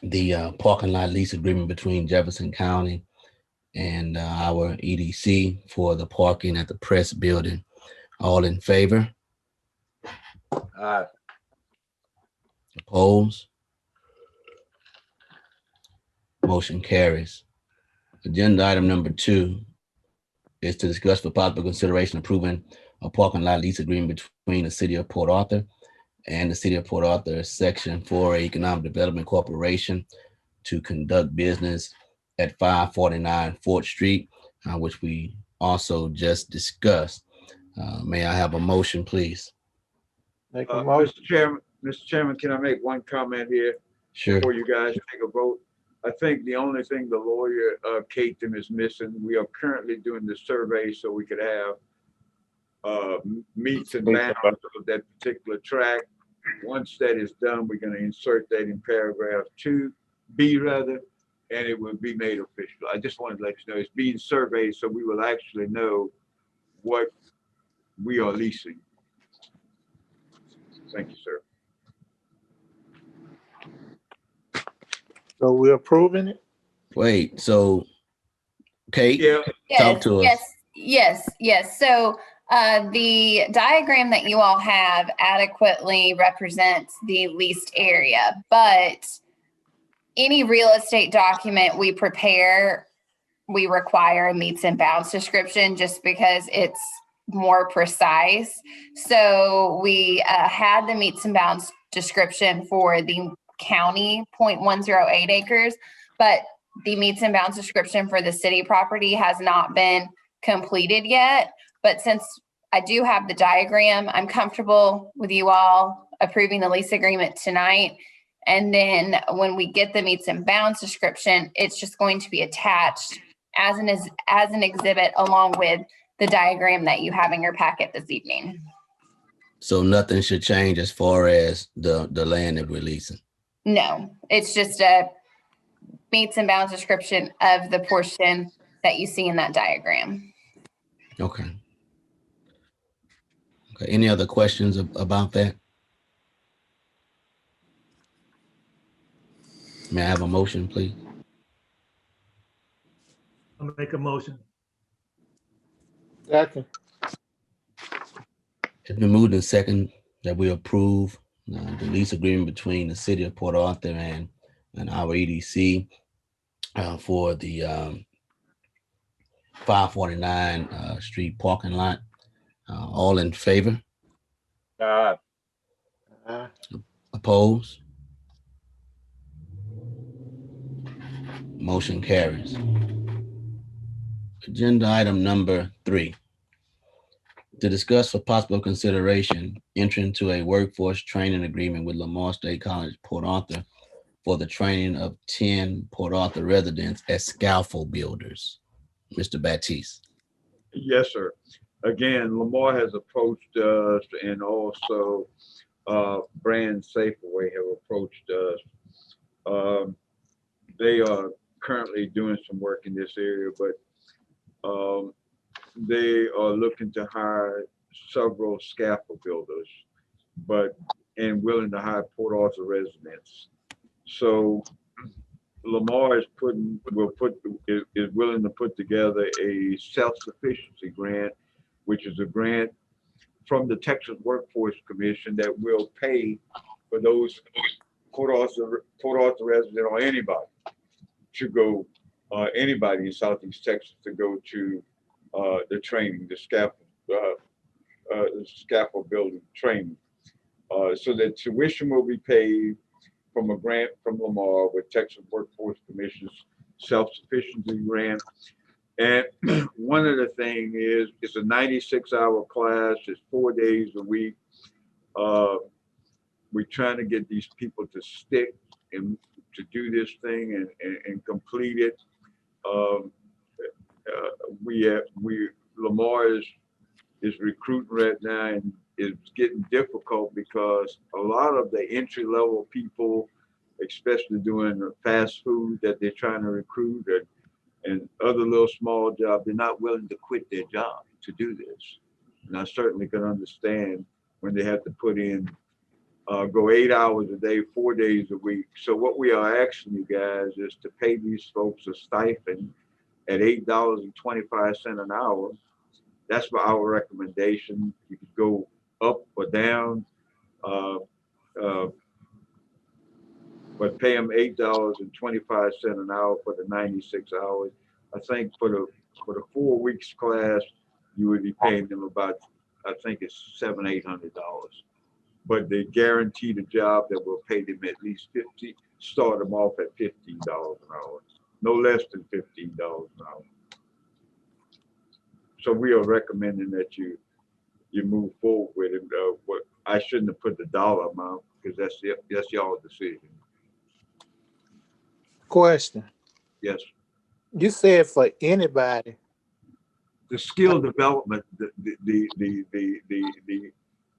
the parking lot lease agreement between Jefferson County and our EDC for the parking at the press building. All in favor? Aye. Opposed? Motion carries. Agenda item number 2 is to discuss for possible consideration approving a parking lot lease agreement between the City of Port Arthur and the City of Port Arthur Section 4 Economic Development Corporation to conduct business at 549 Fort Street, which we also just discussed. May I have a motion, please? Make a motion. Mr. Chairman, can I make one comment here? Sure. Before you guys take a vote? I think the only thing the lawyer, Caton, is missing, we are currently doing the survey so we could have meets and bounds of that particular track. Once that is done, we're going to insert that in paragraph 2B rather, and it will be made official. I just wanted to let you know it's being surveyed so we will actually know what we are leasing. Thank you, sir. So we're approving it? Wait, so Kate, yeah. Talk to us. Yes. So the diagram that you all have adequately represents the leased area, but any real estate document we prepare, we require a meets and bounds description just because it's more precise. So we had the meets and bounds description for the county 0.108 acres, but the meets and bounds description for the city property has not been completed yet. But since I do have the diagram, I'm comfortable with you all approving the lease agreement tonight. And then when we get the meets and bounds description, it's just going to be attached as an exhibit along with the diagram that you have in your packet this evening. So nothing should change as far as the land that we're leasing? No, it's just a meets and bounds description of the portion that you see in that diagram. Okay. Any other questions about that? May I have a motion, please? I'll make a motion. Second. It's been moved and second that we approve the lease agreement between the City of Port Arthur and our EDC for the 549 Street parking lot. All in favor? Aye. Opposed? Motion carries. Agenda item number 3. To discuss for possible consideration, enter into a workforce training agreement with Lamar State College, Port Arthur for the training of 10 Port Arthur residents as scaffold builders. Mr. Baptiste. Yes, sir. Again, Lamar has approached us, and also Brand Safeway have approached us. They are currently doing some work in this area, but they are looking to hire several scaffold builders, and willing to hire Port Arthur residents. So Lamar is willing to put together a self-sufficiency grant, which is a grant from the Texas Workforce Commission that will pay for those Port Arthur resident or anybody to go, anybody in Southeast Texas to go to the training, the scaffold building training. So that tuition will be paid from a grant from Lamar with Texas Workforce Commission's self-sufficiency grant. And one of the things is it's a 96-hour class, it's 4 days a week. We're trying to get these people to stick and to do this thing and complete it. Lamar is recruiting right now, and it's getting difficult because a lot of the entry level people, especially doing the fast food that they're trying to recruit and other little small jobs, they're not willing to quit their job to do this. And I certainly can understand when they have to put in, go 8 hours a day, 4 days a week. So what we are asking you guys is to pay these folks a stipend at $8.25 an hour. That's our recommendation. You could go up or down, but pay them $8.25 an hour for the 96 hours. I think for the 4 weeks class, you would be paying them about, I think it's $700-800. But they guaranteed a job that will pay them at least start them off at $15 an hour, no less than $15 an hour. So we are recommending that you move forward with it. What I shouldn't have put the dollar amount because that's y'all's decision. Question. Yes. You said for anybody. The skill development, the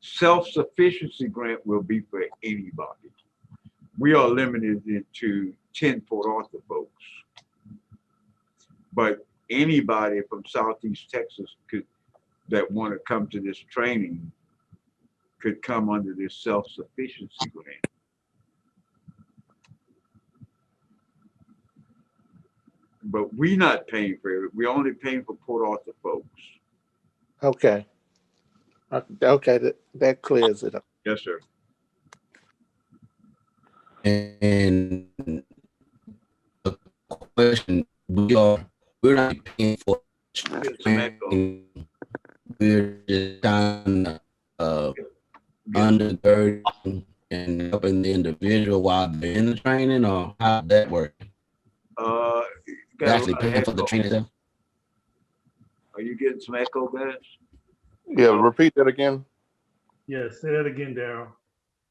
self-sufficiency grant will be for anybody. We are limited to 10 Port Arthur folks, but anybody from Southeast Texas that want to come to this training could come under this self-sufficiency grant. But we're not paying for it. We're only paying for Port Arthur folks. Okay. Okay, that clears it up. Yes, sir. And the question, we're not paying for training. We're just kind of undergirding and helping the individual while they're in the training, or how does that work? Actually paying for the training. Are you getting some echo, guys? Yeah, repeat that again. Yeah, say that again, Daryl.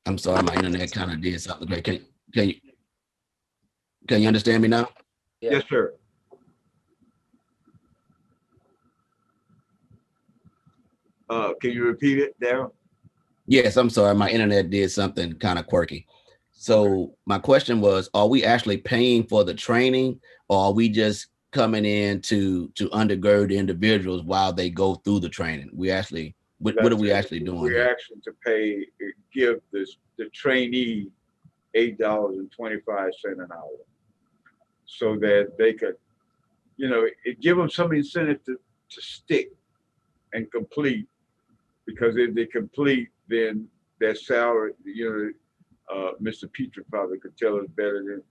I'm sorry, my internet kind of did something. Can you understand me now? Yeah. Yes, sir. Can you repeat it, Daryl? Yes, I'm sorry. My internet did something kind of quirky. So my question was, are we actually paying for the training, or are we just coming in to undergird the individuals while they go through the training? We actually, what are we actually doing? We're actually to give the trainee $8.25 an hour, so that they could, it give them some incentive to stick and complete, because if they complete, then their salary, Mr. Petrie probably could tell us better than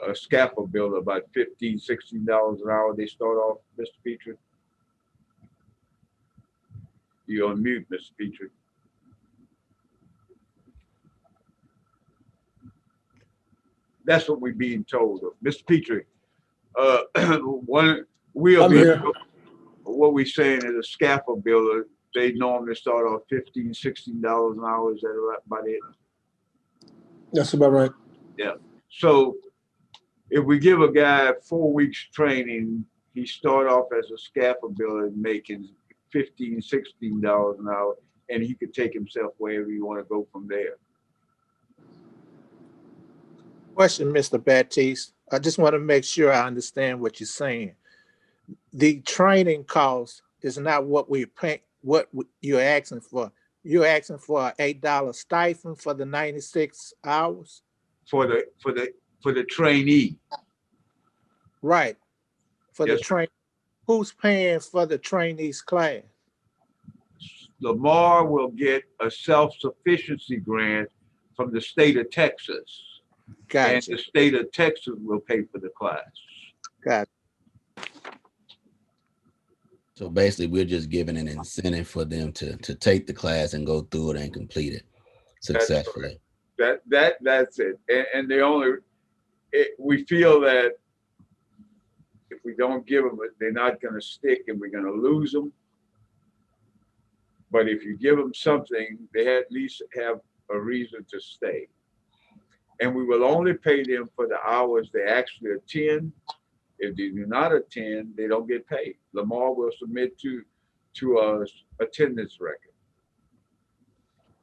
a scaffold builder, about $15-16 an hour they start off, Mr. Petrie. You're on mute, Mr. Petrie. That's what we're being told of. Mr. Petrie, what we're saying is a scaffold builder, they normally start off $15-16 an hour. Is that right about it? That's about right. Yeah. So if we give a guy 4 weeks training, he start off as a scaffold builder making $15-16 an hour, and he could take himself wherever you want to go from there. Question, Mr. Baptiste. I just want to make sure I understand what you're saying. The training cost is not what we're paying, what you're asking for. You're asking for an $8 stipend for the 96 hours? For the trainee. Right. For yes, the train. Who's paying for the trainees class? Lamar will get a self-sufficiency grant from the state of Texas. Gotcha. And the state of Texas will pay for the class. Gotcha. So basically, we're just giving an incentive for them to take the class and go through it and complete it successfully. That's it. And we feel that if we don't give them it, they're not going to stick, and we're going to lose them. But if you give them something, they at least have a reason to stay. And we will only pay them for the hours they actually attend, If they do not attend, they don't get paid. Lamar will submit to us attendance record,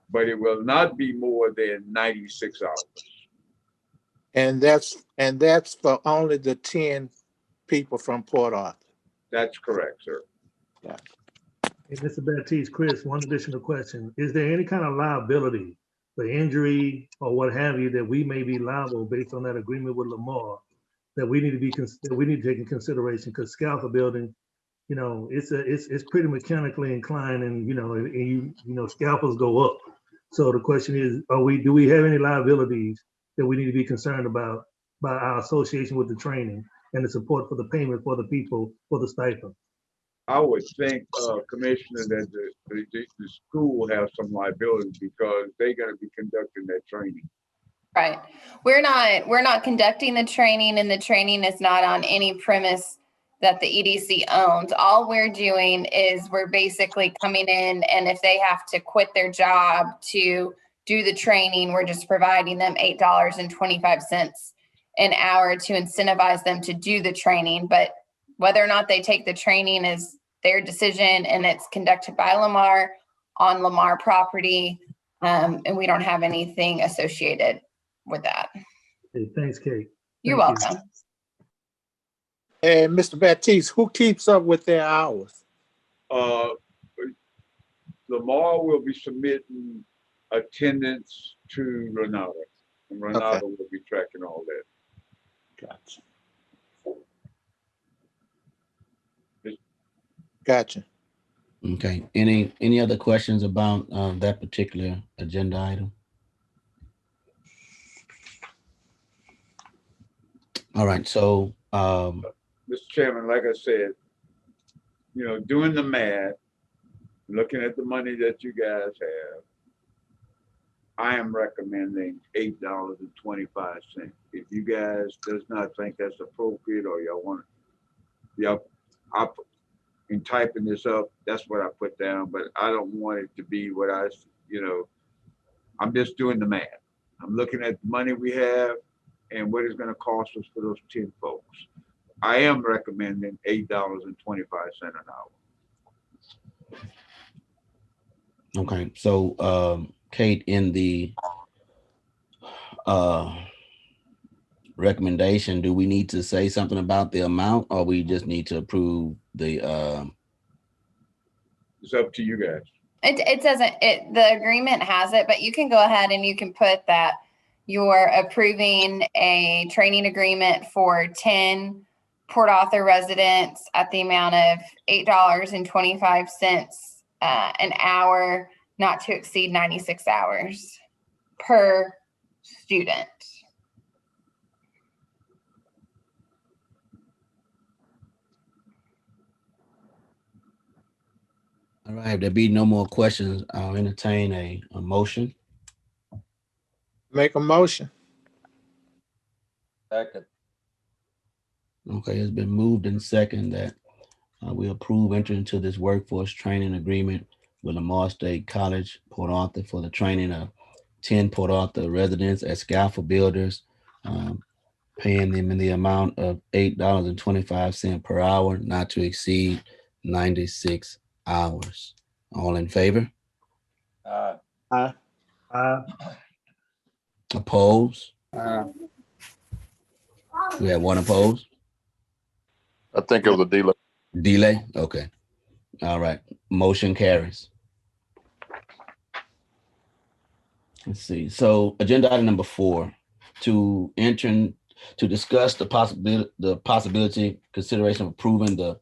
but it will not be more than 96 hours. And that's for only the 10 people from Port Arthur. That's correct, sir. Yeah. Hey, Mr. Baptiste, Chris, one additional question. Is there any kind of liability for injury or what have you that we may be liable based on that agreement with Lamar that we need to take in consideration? Because scaffold building, you know, it's pretty mechanically inclined, and you know scaffolds go up. So the question is, do we have any liabilities that we need to be concerned about by our association with the training and the support for the payment for the people for the stipend? I would think, Commissioner, that the school will have some liability because they're going to be conducting that training. Right. We're not conducting the training, and the training is not on any premise that the EDC owns. All we're doing is we're basically coming in, and if they have to quit their job to do the training, we're just providing them $8.25 an hour to incentivize them to do the training. But whether or not they take the training is their decision, and it's conducted by Lamar on Lamar property. And we don't have anything associated with that. Hey, thanks, Kate. You're Thank welcome. And Mr. Baptiste, who keeps up with their hours? Lamar will be submitting attendance to Renata, and Renata will be tracking all that. Gotcha. Gotcha. Okay. Any other questions about that particular agenda item? All right. So, Mr. Chairman, like I said, doing the math, looking at the money that you guys have, I am recommending $8.25. If you guys does not think that's appropriate, or y'all want to, in typing this up, that's what I put down, but I don't want it to be what I'm just doing the math. I'm looking at the money we have and what it's going to cost us for those 10 folks. I am recommending $8.25 an hour. Okay. So, Kate, in the recommendation, do we need to say something about the amount, or we just need to approve the It's up to you guys. It doesn't, the agreement has it, but you can go ahead and you can put that you're approving a training agreement for 10 Port Arthur residents at the amount of $8.25 an hour, not to exceed 96 hours per student. All right, if there be no more questions, I'll entertain a motion. Make a motion. Second. Okay, it's been moved and second that we approve entering into this workforce training agreement with Lamar State College, Port Arthur, for the training of 10 Port Arthur residents as scaffold builders, paying them in the amount of $8.25 per hour, not to exceed 96 hours. All in favor? Aye. Opposed? We have one opposed? I think it was a delay. Delay? Okay. All right. Motion carries. Let's see. So agenda item number 4, to discuss the possibility consideration of approving the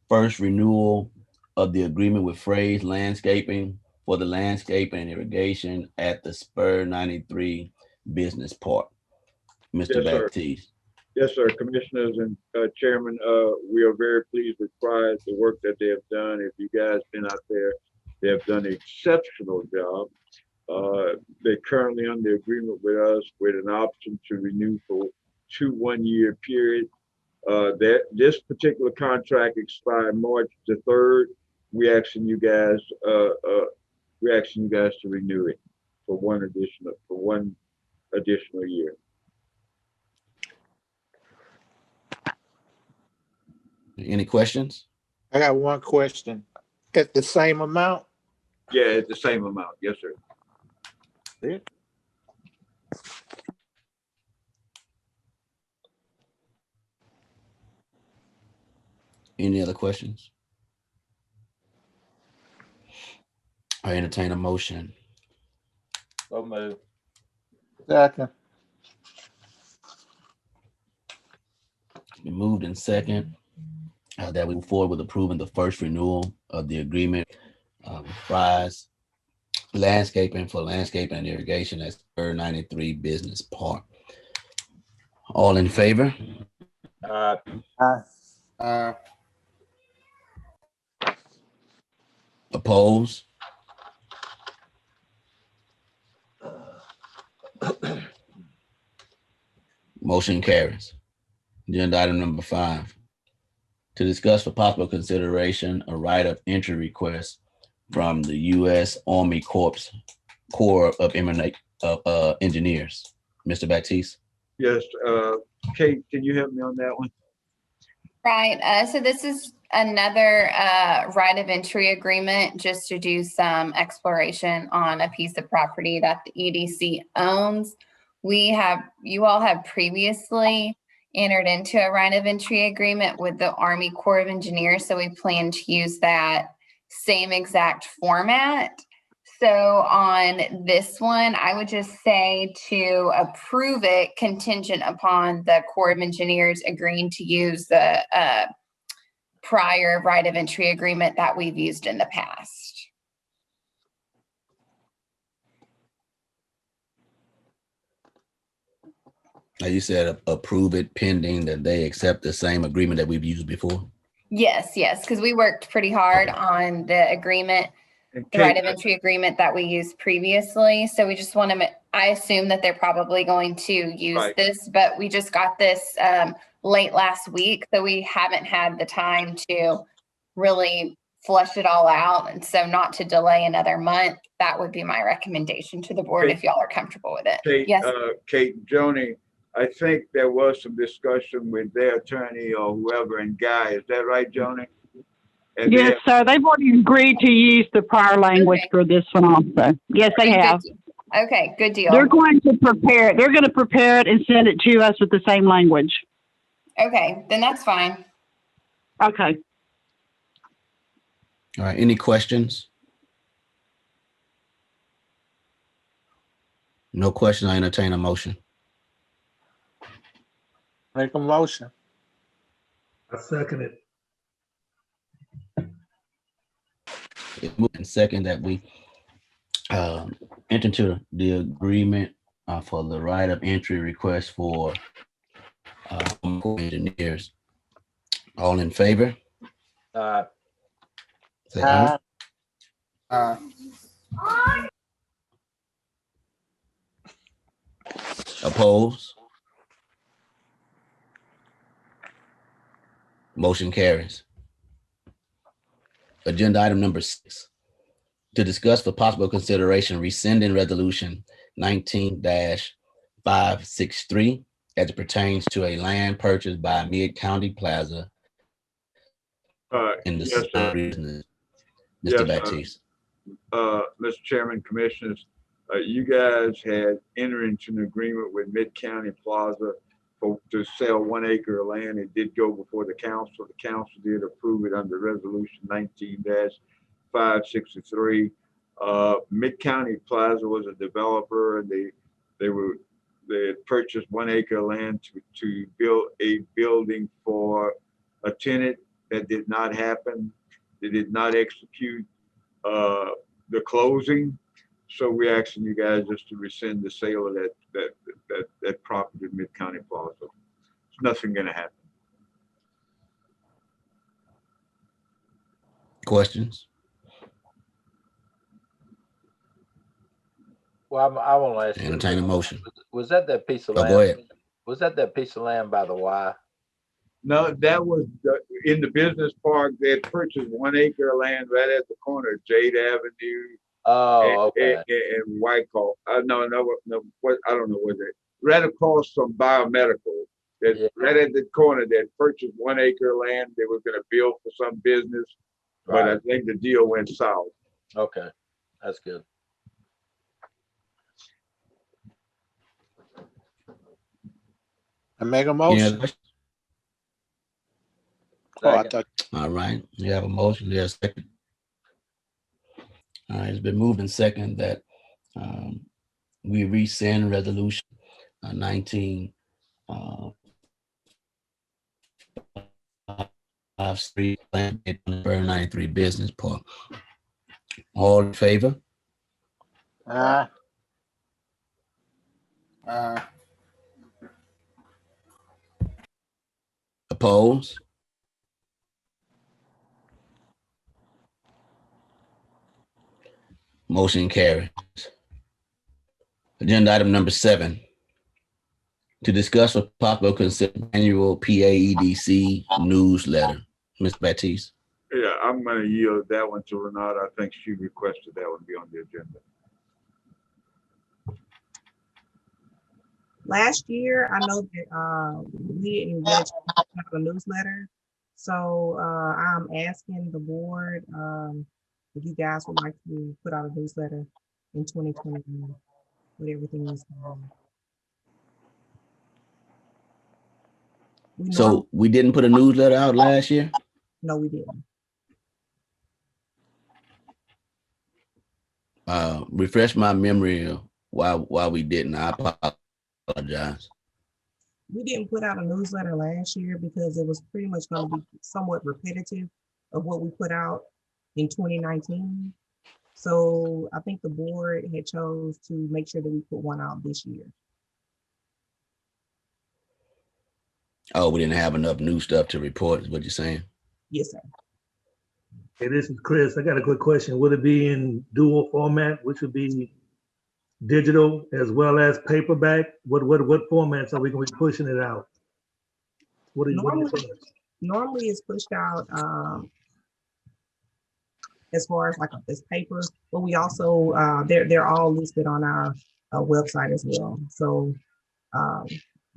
first renewal of the agreement with Phrase Landscaping for the landscape and irrigation at the Spur 93 Business Park. Mr. Yes, Baptiste. Yes, sir. Commissioners and Chairman, we are very pleased with Pride, the work that they have done. If you guys been out there, they have done an exceptional job. They're currently under agreement with us with an option to renew for 2 1-year period. This particular contract expired March the 3rd. We're asking you guys to renew it for one additional year. Any questions? I got one question. At the same amount? Yeah, it's the same amount. Yes, sir. Yeah. Any other questions? I entertain a motion. So moved. Second. It's been moved in second that we move forward with approving the first renewal of the agreement with Fry's Landscaping for landscaping and irrigation at 93 Business Park. All in favor? Oppose? Motion carries. Agenda item number 5. To discuss for possible consideration a right of entry request from the U.S. Army Corps of Engineers. Mr. Baptiste? Yes, Kate, can you help me on that one? Right. So this is another right of entry agreement just to do some exploration on a piece of property that the EDC owns. You all have previously entered into a right of entry agreement with the Army Corps of Engineers. So we plan to use that same exact format. So on this one, I would just say to approve it contingent upon the Corps of Engineers agreeing to use the prior right of entry agreement that we've used in the past. Now you said approve it pending that they accept the same agreement that we've used before? Yes, because we worked pretty hard on the agreement, the right of entry agreement that we used previously. So we just want to, I assume that they're probably going to use this, but we just got this late last week. So we haven't had the time to really flush it all out. And so not to delay another month, that would be my recommendation to the board if y'all are comfortable with it. Kate, Yes. Kate and Joni, I think there was some discussion with their attorney or whoever and Guy. Is that right, Joni? And yes, sir. They've already agreed to use the prior language for this one also. Yes, they have. Okay, good deal. They're going to prepare it. They're going to prepare it and send it to us with the same language. Okay, then that's fine. Okay. All right, any questions? No question, I entertain a motion. Make a motion. I second it. It's moved in second that we enter into the agreement for the right of entry request for engineers. All in favor? Say aye. Oppose? Motion carries. Agenda item number 6. To discuss for possible consideration rescinding resolution 19-563 as it pertains to a land purchased by Mid-County Plaza in the yes, sir. business. Mr. Yes, Baptiste. Mr. Chairman, Commissioners, you guys had entered into an agreement with Mid-County Plaza to sell 1 acre of land. It did go before the council. The council did approve it under resolution 19-563. Mid-County Plaza was a developer, and they had purchased 1 acre of land to build a building for a tenant. That did not happen. They did not execute the closing. So we're asking you guys just to rescind the sale of that property at Mid-County Plaza. There's nothing gonna happen. Questions? Well, I want to ask you. Entertain a motion. Was that piece of land? Go ahead. Was that piece of land by the Y? No, that was in the business park. They had purchased 1 acre of land right at the corner of Jade Avenue. And Whitecall. No, what I don't know what that. Right across from Biomedical. that Yeah. right at the corner that purchased 1 acre of land. They were gonna build for some business, but I Right. think the deal went south. Okay, that's good. I make a Yeah. motion. Oh, I Second. thought, All right. You have a motion. There's a second. All right. It's been moved and second that we rescind resolution 19 Street Plan 93 Business Park. All in favor? uh, Opposed? Motion carries. Agenda item number 7. To discuss or possible consider annual PAEDC newsletter. Ms. Baptiste. Yeah, I'm gonna yield that one to Renata. I think she requested that one be on the agenda. Last year, I know that we didn't get a newsletter. So I'm asking the board if you guys would like to put out a newsletter in 2021 with everything is going. So we didn't put a newsletter out last year? No, we didn't. Refresh my memory why we didn't. I apologize. We didn't put out a newsletter last year because it was pretty much going to be somewhat repetitive of what we put out in 2019. So I think the board had chose to make sure that we put one out this year. Oh, we didn't have enough new stuff to report, is what you're saying? Yes, sir. Hey, this is Chris. I got a quick question. Would it be in dual format, which would be digital as well as paperback? What formats are we going to be pushing it out? What do you think? Normally it's pushed out as far as like this paper, but we also they're all listed on our website as well. So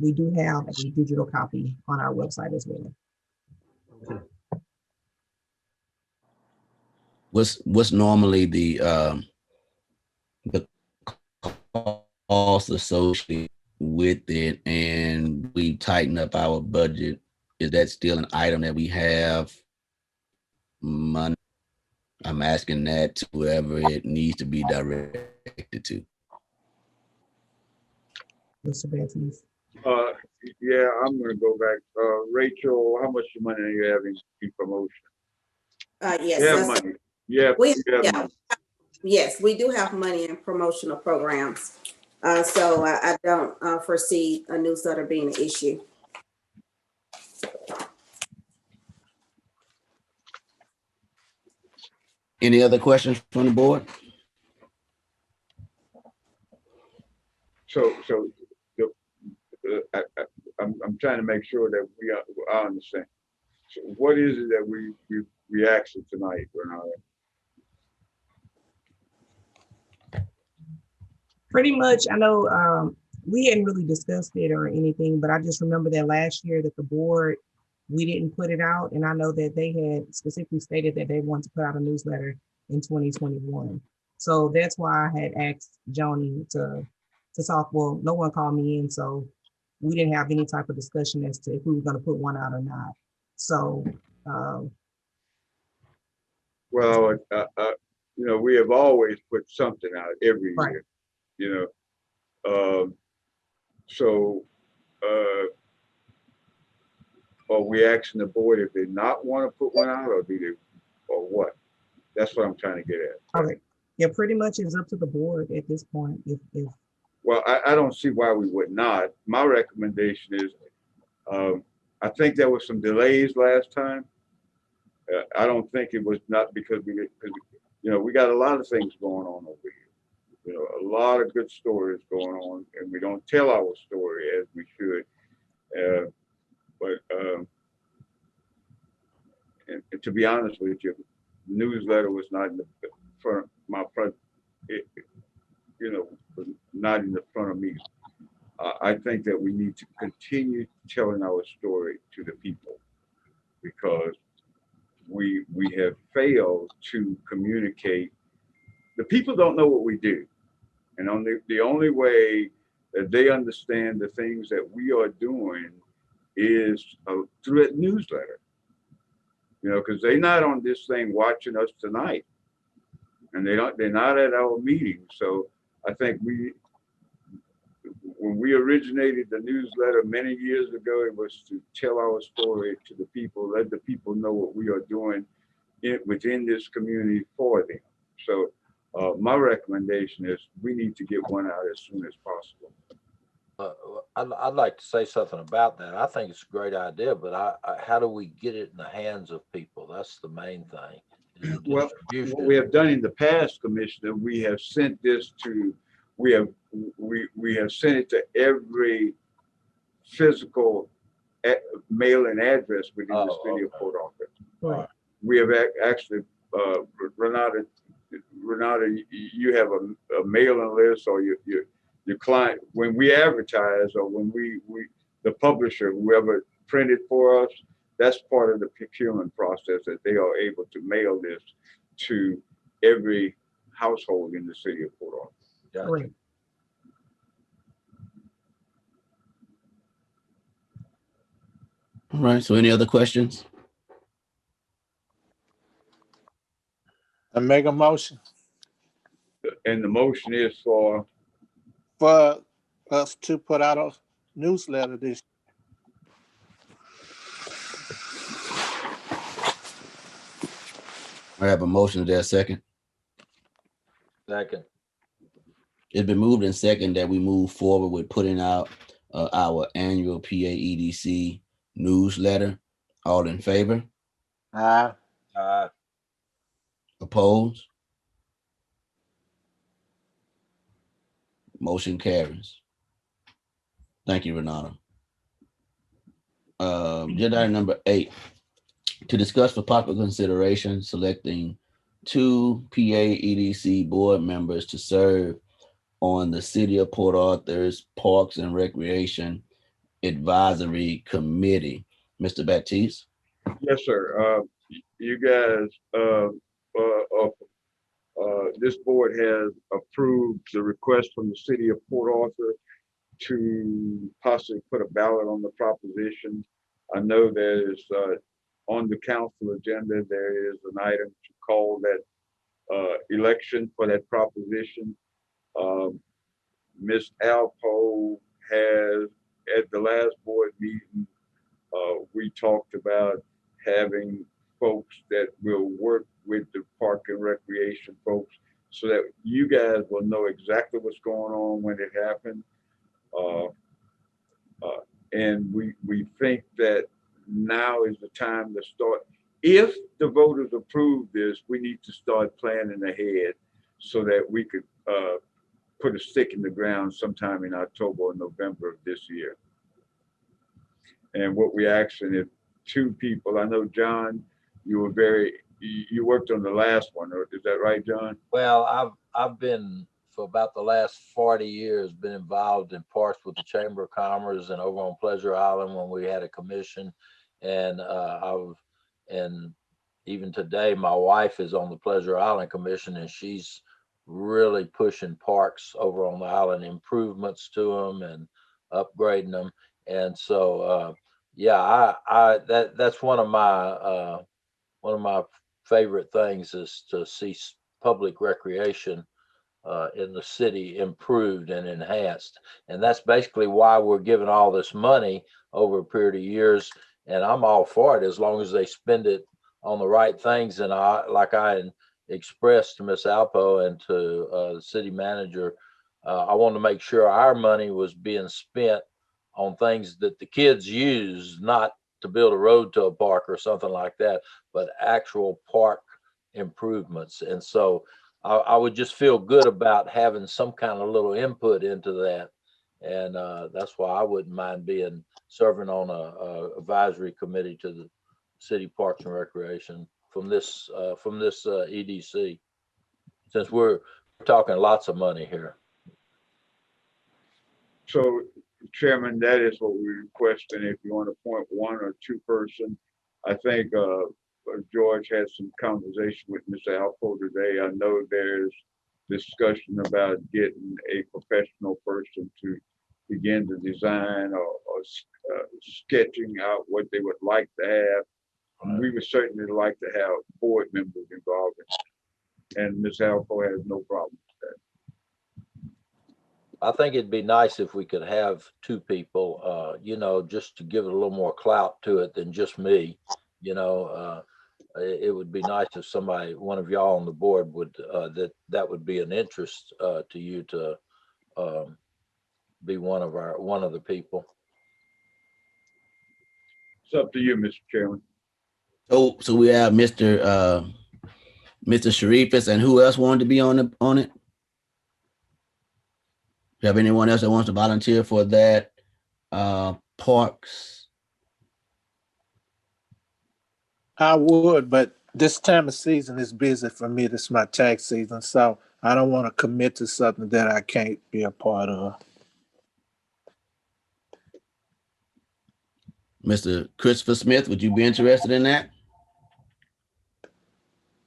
we do have a digital copy on our website as well. Okay. What's normally the cost associated with it, and we tighten up our budget? Is that still an item that we have money? I'm asking that to whoever it needs to be directed to. Mr. Baptiste. Yeah, I'm gonna go back. Rachel, how much money are you having in promotion? Yes. You have money. Money. Yes, we do have money in promotional programs. So I don't foresee a newsletter being an issue. Any other questions from the board? So I'm trying to make sure that I understand. So what is it that we asked tonight, Renata? Pretty much, I know we hadn't really discussed it or anything, but I just remember that last year that the board, we didn't put it out. And I know that they had specifically stated that they want to put out a newsletter in 2021. So that's why I had asked Joni to talk. Well, no one called me in, so we didn't have any type of discussion as to if we were going to put one out or not. So, well, we have always put something out every year, so are we asking the board if they not want to put one out, or do they, or what? That's what I'm trying to get at. Okay. Yeah, pretty much it's up to the board at this point. If Well, I don't see why we would not. My recommendation is, I think there was some delays last time. I don't think it was not because we got a lot of things going on over here. A lot of good stories going on, and we don't tell our story as we should. And to be honest with you, the newsletter was not in the front, not in the front of me. I think that we need to continue telling our story to the people, because we have failed to communicate. The people don't know what we do. And the only way that they understand the things that we are doing is through a newsletter, you know, because they're not on this thing watching us tonight, and they're not at our meetings. So I think when we originated the newsletter many years ago, it was to tell our story to the people, let the people know what we are doing within this community for them. So my recommendation is we need to get one out as soon as possible. I'd like to say something about that. I think it's a great idea, but how do we get it in the hands of people? That's the main thing. Well, what we have done in the past, Commissioner, we have sent this to, we have sent it to every physical mailing address within the city of Port Arthur. Right. We have actually, Renata, you have a mailing list, or your client, when we advertise, or when we the publisher, whoever printed for us, that's part of the procurement process, that they are able to mail this to every household in the city of Port Arthur. Gotcha. Right. All right, so any other questions? I make a motion And the motion is for us to put out a newsletter this. I have a motion. Is there a second? Second. It's been moved and second that we move forward with putting out our annual PAEDC newsletter. All in favor? Aye. Opposed? Motion carries. Thank you, Renata. Agenda item number 8, to discuss for popular consideration selecting 2 PAEDC board members to serve on the City of Port Arthur's Parks and Recreation Advisory Committee. Mr. Baptiste? Yes, sir. You guys, this board has approved the request from the City of Port Arthur to possibly put a ballot on the proposition. I know there is on the council agenda, there is an item to call that election for that proposition. Ms. Alpo has, at the last board meeting, we talked about having folks that will work with the park and recreation folks, so that you guys will know exactly what's going on when it happens. And we think that now is the time to start. If the voters approve this, we need to start planning ahead so that we could put a stick in the ground sometime in October or November of this year. And what we actually, if 2 people, I know, John, you worked on the last one, or is that right, John? Well, I've been, for about the last 40 years, been involved in parks with the Chamber of Commerce and over on Pleasure Island when we had a commission. And and even today, my wife is on the Pleasure Island Commission, and she's really pushing parks over on the island, improvements to them and upgrading them. And so, yeah, that's one of my favorite things, is to see public recreation in the city improved and enhanced. And that's basically why we're giving all this money over a period of years. And I'm all for it as long as they spend it on the right things. And like I expressed to Ms. Alpo and to the city manager, I want to make sure our money was being spent on things that the kids use, not to build a road to a park or something like that, but actual park improvements. And so I would just feel good about having some kind of little input into that. And that's why I wouldn't mind serving on a advisory committee to the City Parks and Recreation from this EDC, since we're talking lots of money here. So Chairman, that is what we're requesting. If you want to appoint one or two person, I think George had some conversation with Mr. Alpo today. I know there's discussion about getting a professional person to begin to design or sketching out what they would like to have. We would certainly like to have board members involved in it. And Ms. Alpo has no problem with that. I think it'd be nice if we could have two people, you know, just to give it a little more clout to it than just me. You know, it would be nice if somebody, one of y'all on the board would, that would be an interest to you to be one of the people. It's up to you, Mr. Chairman. So we have Mr. Sharifis, and who else wanted to be on it? Do you have anyone else that wants to volunteer for that? Parks. I would, but this time of season is busy for me. This is my tax season, so I don't want to commit to something that I can't be a part of. Mr. Christopher Smith, would you be interested in that?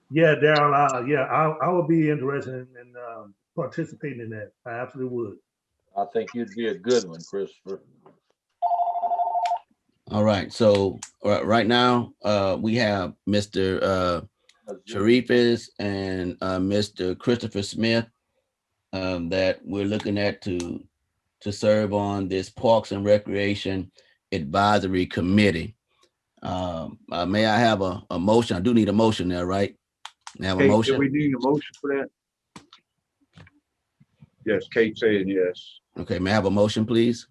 Yeah, Daryl, I would be interested in participating in that. I absolutely would. I think you'd be a good one, Christopher. All right. So right now we have Mr. Sharifis and Mr. Christopher Smith that we're looking at to serve on this Parks and Recreation Advisory Committee. May I have a motion? I do need a motion there, right? May I have a motion? Do we need a motion for that? Yes, Kate saying yes. Okay, may I have a motion, please?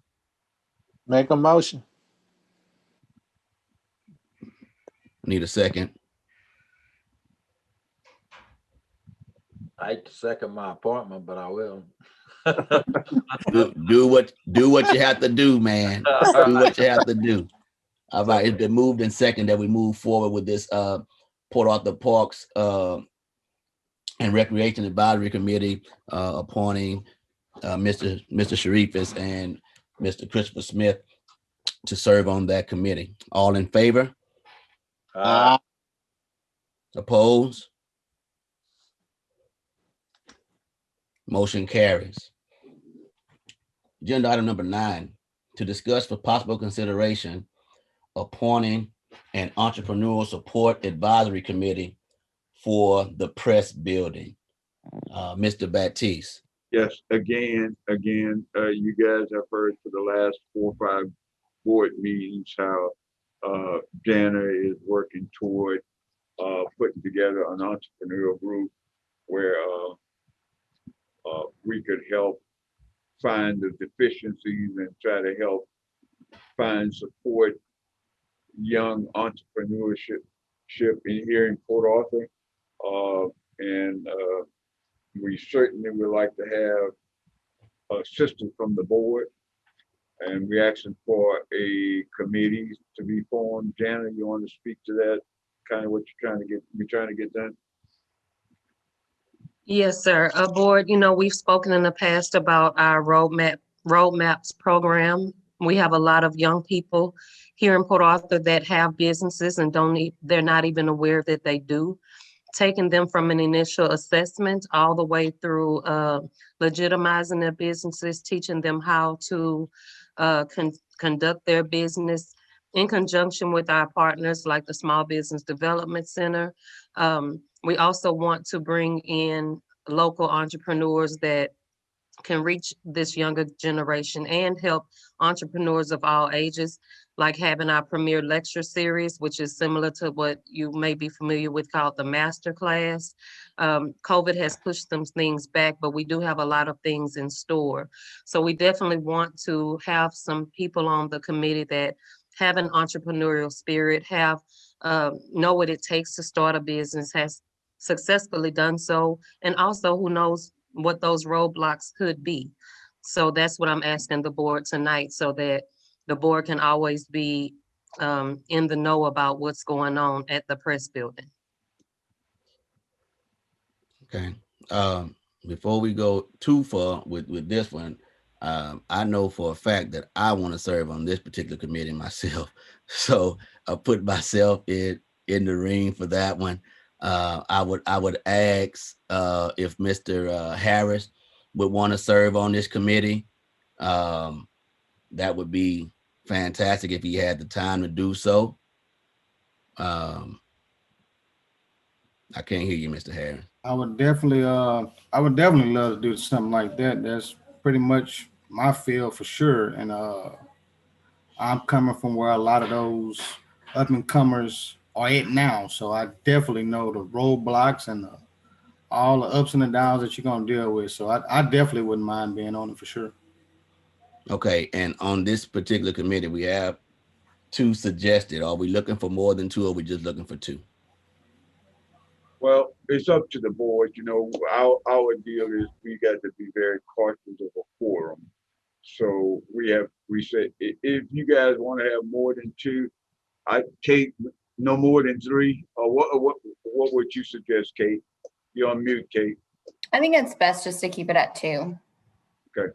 Make a motion. Need a second. I hate to second my appointment, but I will. do what you have to do, man. Do what you have to do. All right, it's been moved and second that we move forward with this Port Arthur Parks and Recreation Advisory Committee appointing Mr. Sharifis and Mr. Christopher Smith to serve on that committee. All in favor? Opposed? Motion carries. Agenda item number 9, to discuss for possible consideration appointing an entrepreneurial support advisory committee for the press building. Mr. Baptiste. Yes, again, you guys have heard for the last 4 or 5 board meetings how Jana is working toward putting together an entrepreneurial group where we could help find the deficiencies and try to help find support young entrepreneurship in here in Port Arthur. And we certainly would like to have assistance from the board. And we're asking for a committee to be formed. Janet, you want to speak to that? Kind of what you're trying to get done? Yes, sir. Board, you know, we've spoken in the past about our roadmaps program. We have a lot of young people here in Port Arthur that have businesses and they're not even aware that they do. Taking them from an initial assessment all the way through legitimizing their businesses, teaching them how to conduct their business in conjunction with our partners like the Small Business Development Center. We also want to bring in local entrepreneurs that can reach this younger generation and help entrepreneurs of all ages, like having our premier lecture series, which is similar to what you may be familiar with called the master class. COVID has pushed some things back, but we do have a lot of things in store. So we definitely want to have some people on the committee that have an entrepreneurial spirit, know what it takes to start a business, has successfully done so, and also who knows what those roadblocks could be. So that's what I'm asking the board tonight, so that the board can always be in the know about what's going on at the press building. Okay. Before we go too far with this one, I know for a fact that I want to serve on this particular committee myself. So I put myself in the ring for that one. I would ask if Mr. Harris would want to serve on this committee. That would be fantastic if he had the time to do so. I can't hear you, Mr. Harris. I would definitely love to do something like that. That's pretty much my field for sure. And I'm coming from where a lot of those up and comers are at now. So I definitely know the roadblocks and all the ups and the downs that you're gonna deal with. So I definitely wouldn't mind being on it for sure. Okay, and on this particular committee, we have 2 suggested. Are we looking for more than 2, or are we just looking for 2? Well, it's up to the board. You know, our deal is we got to be very cautious of a quorum. So we said, if you guys want to have more than 2, I Kate, no more than 3. Or what would you suggest, Kate? You're on mute, Kate. I think it's best just to keep it at 2. Okay.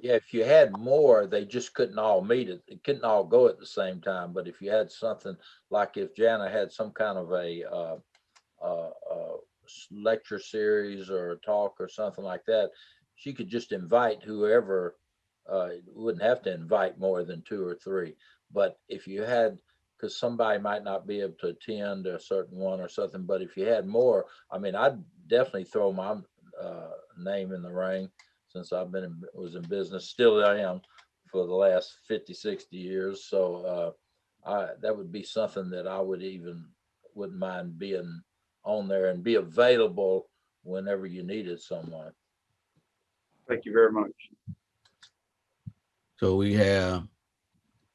Yeah, if you had more, they just couldn't all meet it. It couldn't all go at the same time. But if you had something like if Jana had some kind of a lecture series or a talk or something like that, she could just invite whoever. Wouldn't have to invite more than 2 or 3. But if you had, because somebody might not be able to attend a certain one or something, but if you had more, I mean, I'd definitely throw my name in the ring. Since I've was in business, still I am for the last 50, 60 years. So that would be something that I wouldn't mind being on there and be available whenever you needed someone. Thank you very much. So we have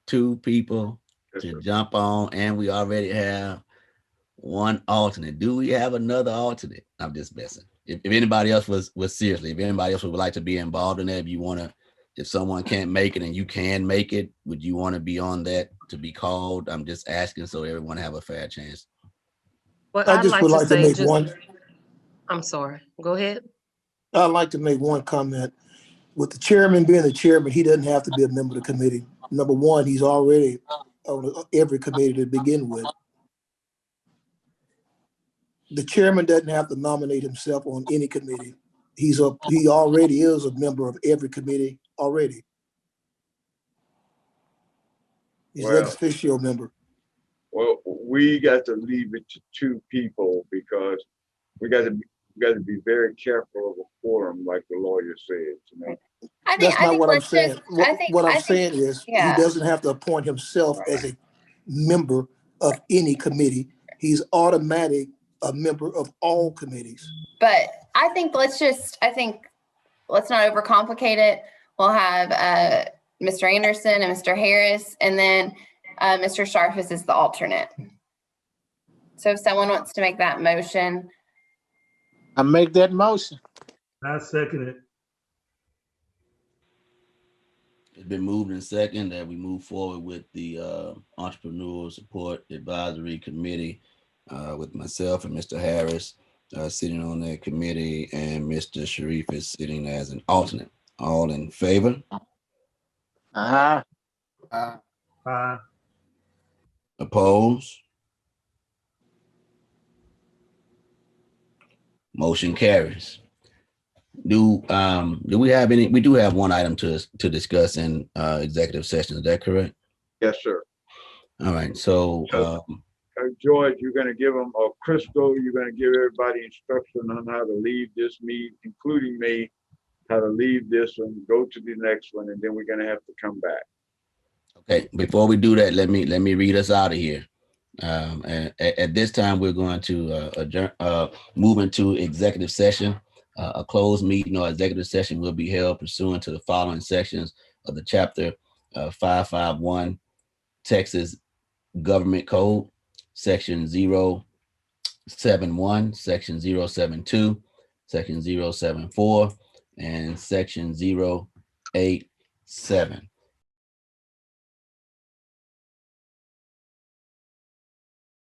2 people to jump on, and we already have 1 alternate. Do we have another alternate? I'm just messing. If anybody else was seriously, if anybody else would like to be involved in that, if someone can't make it and you can make it, would you want to be on that to be called? I'm just asking so everyone have a fair chance. Well, I just would like to make one. I'm sorry. Go ahead. I'd like to make one comment. With the chairman being the chairman, he doesn't have to be a member of the committee. Number one, he's already on every committee to begin with. The chairman doesn't have to nominate himself on any committee. He already is a member of every committee already. He's an ex officio member. Well, we got to leave it to 2 people because we got to be very careful of a quorum, like the lawyer said. You know, that's not what I'm saying. What I'm saying is he doesn't have to appoint himself as a member of any committee. He's automatic a member of all committees. But I think let's not overcomplicate it. We'll have Mr. Anderson and Mr. Harris, and then Mr. Sharfus is the alternate. So if someone wants to make that motion. I make that motion. I second it. It's been moved and second that we move forward with the Entrepreneurial Support Advisory Committee with myself and Mr. Harris sitting on that committee, and Mr. Sharif is sitting as an alternate. All in favor? Opposed? Motion carries. Do we have any? We do have one item to discuss in executive session. Is that correct? Yes, sir. All right. So, George, you're going to give them a Crystal. You're going to give everybody instruction on how to leave this meeting, including me, how to leave this one, go to the next one, and then we're going to have to come back. Okay. Before we do that, let me read us out of here. And at this time, we're going to adjourn, move into executive session. A closed meeting or executive session will be held pursuant to the following sections of the Chapter 551 Texas Government Code, Section 071, Section 072, Section 074, and Section 087.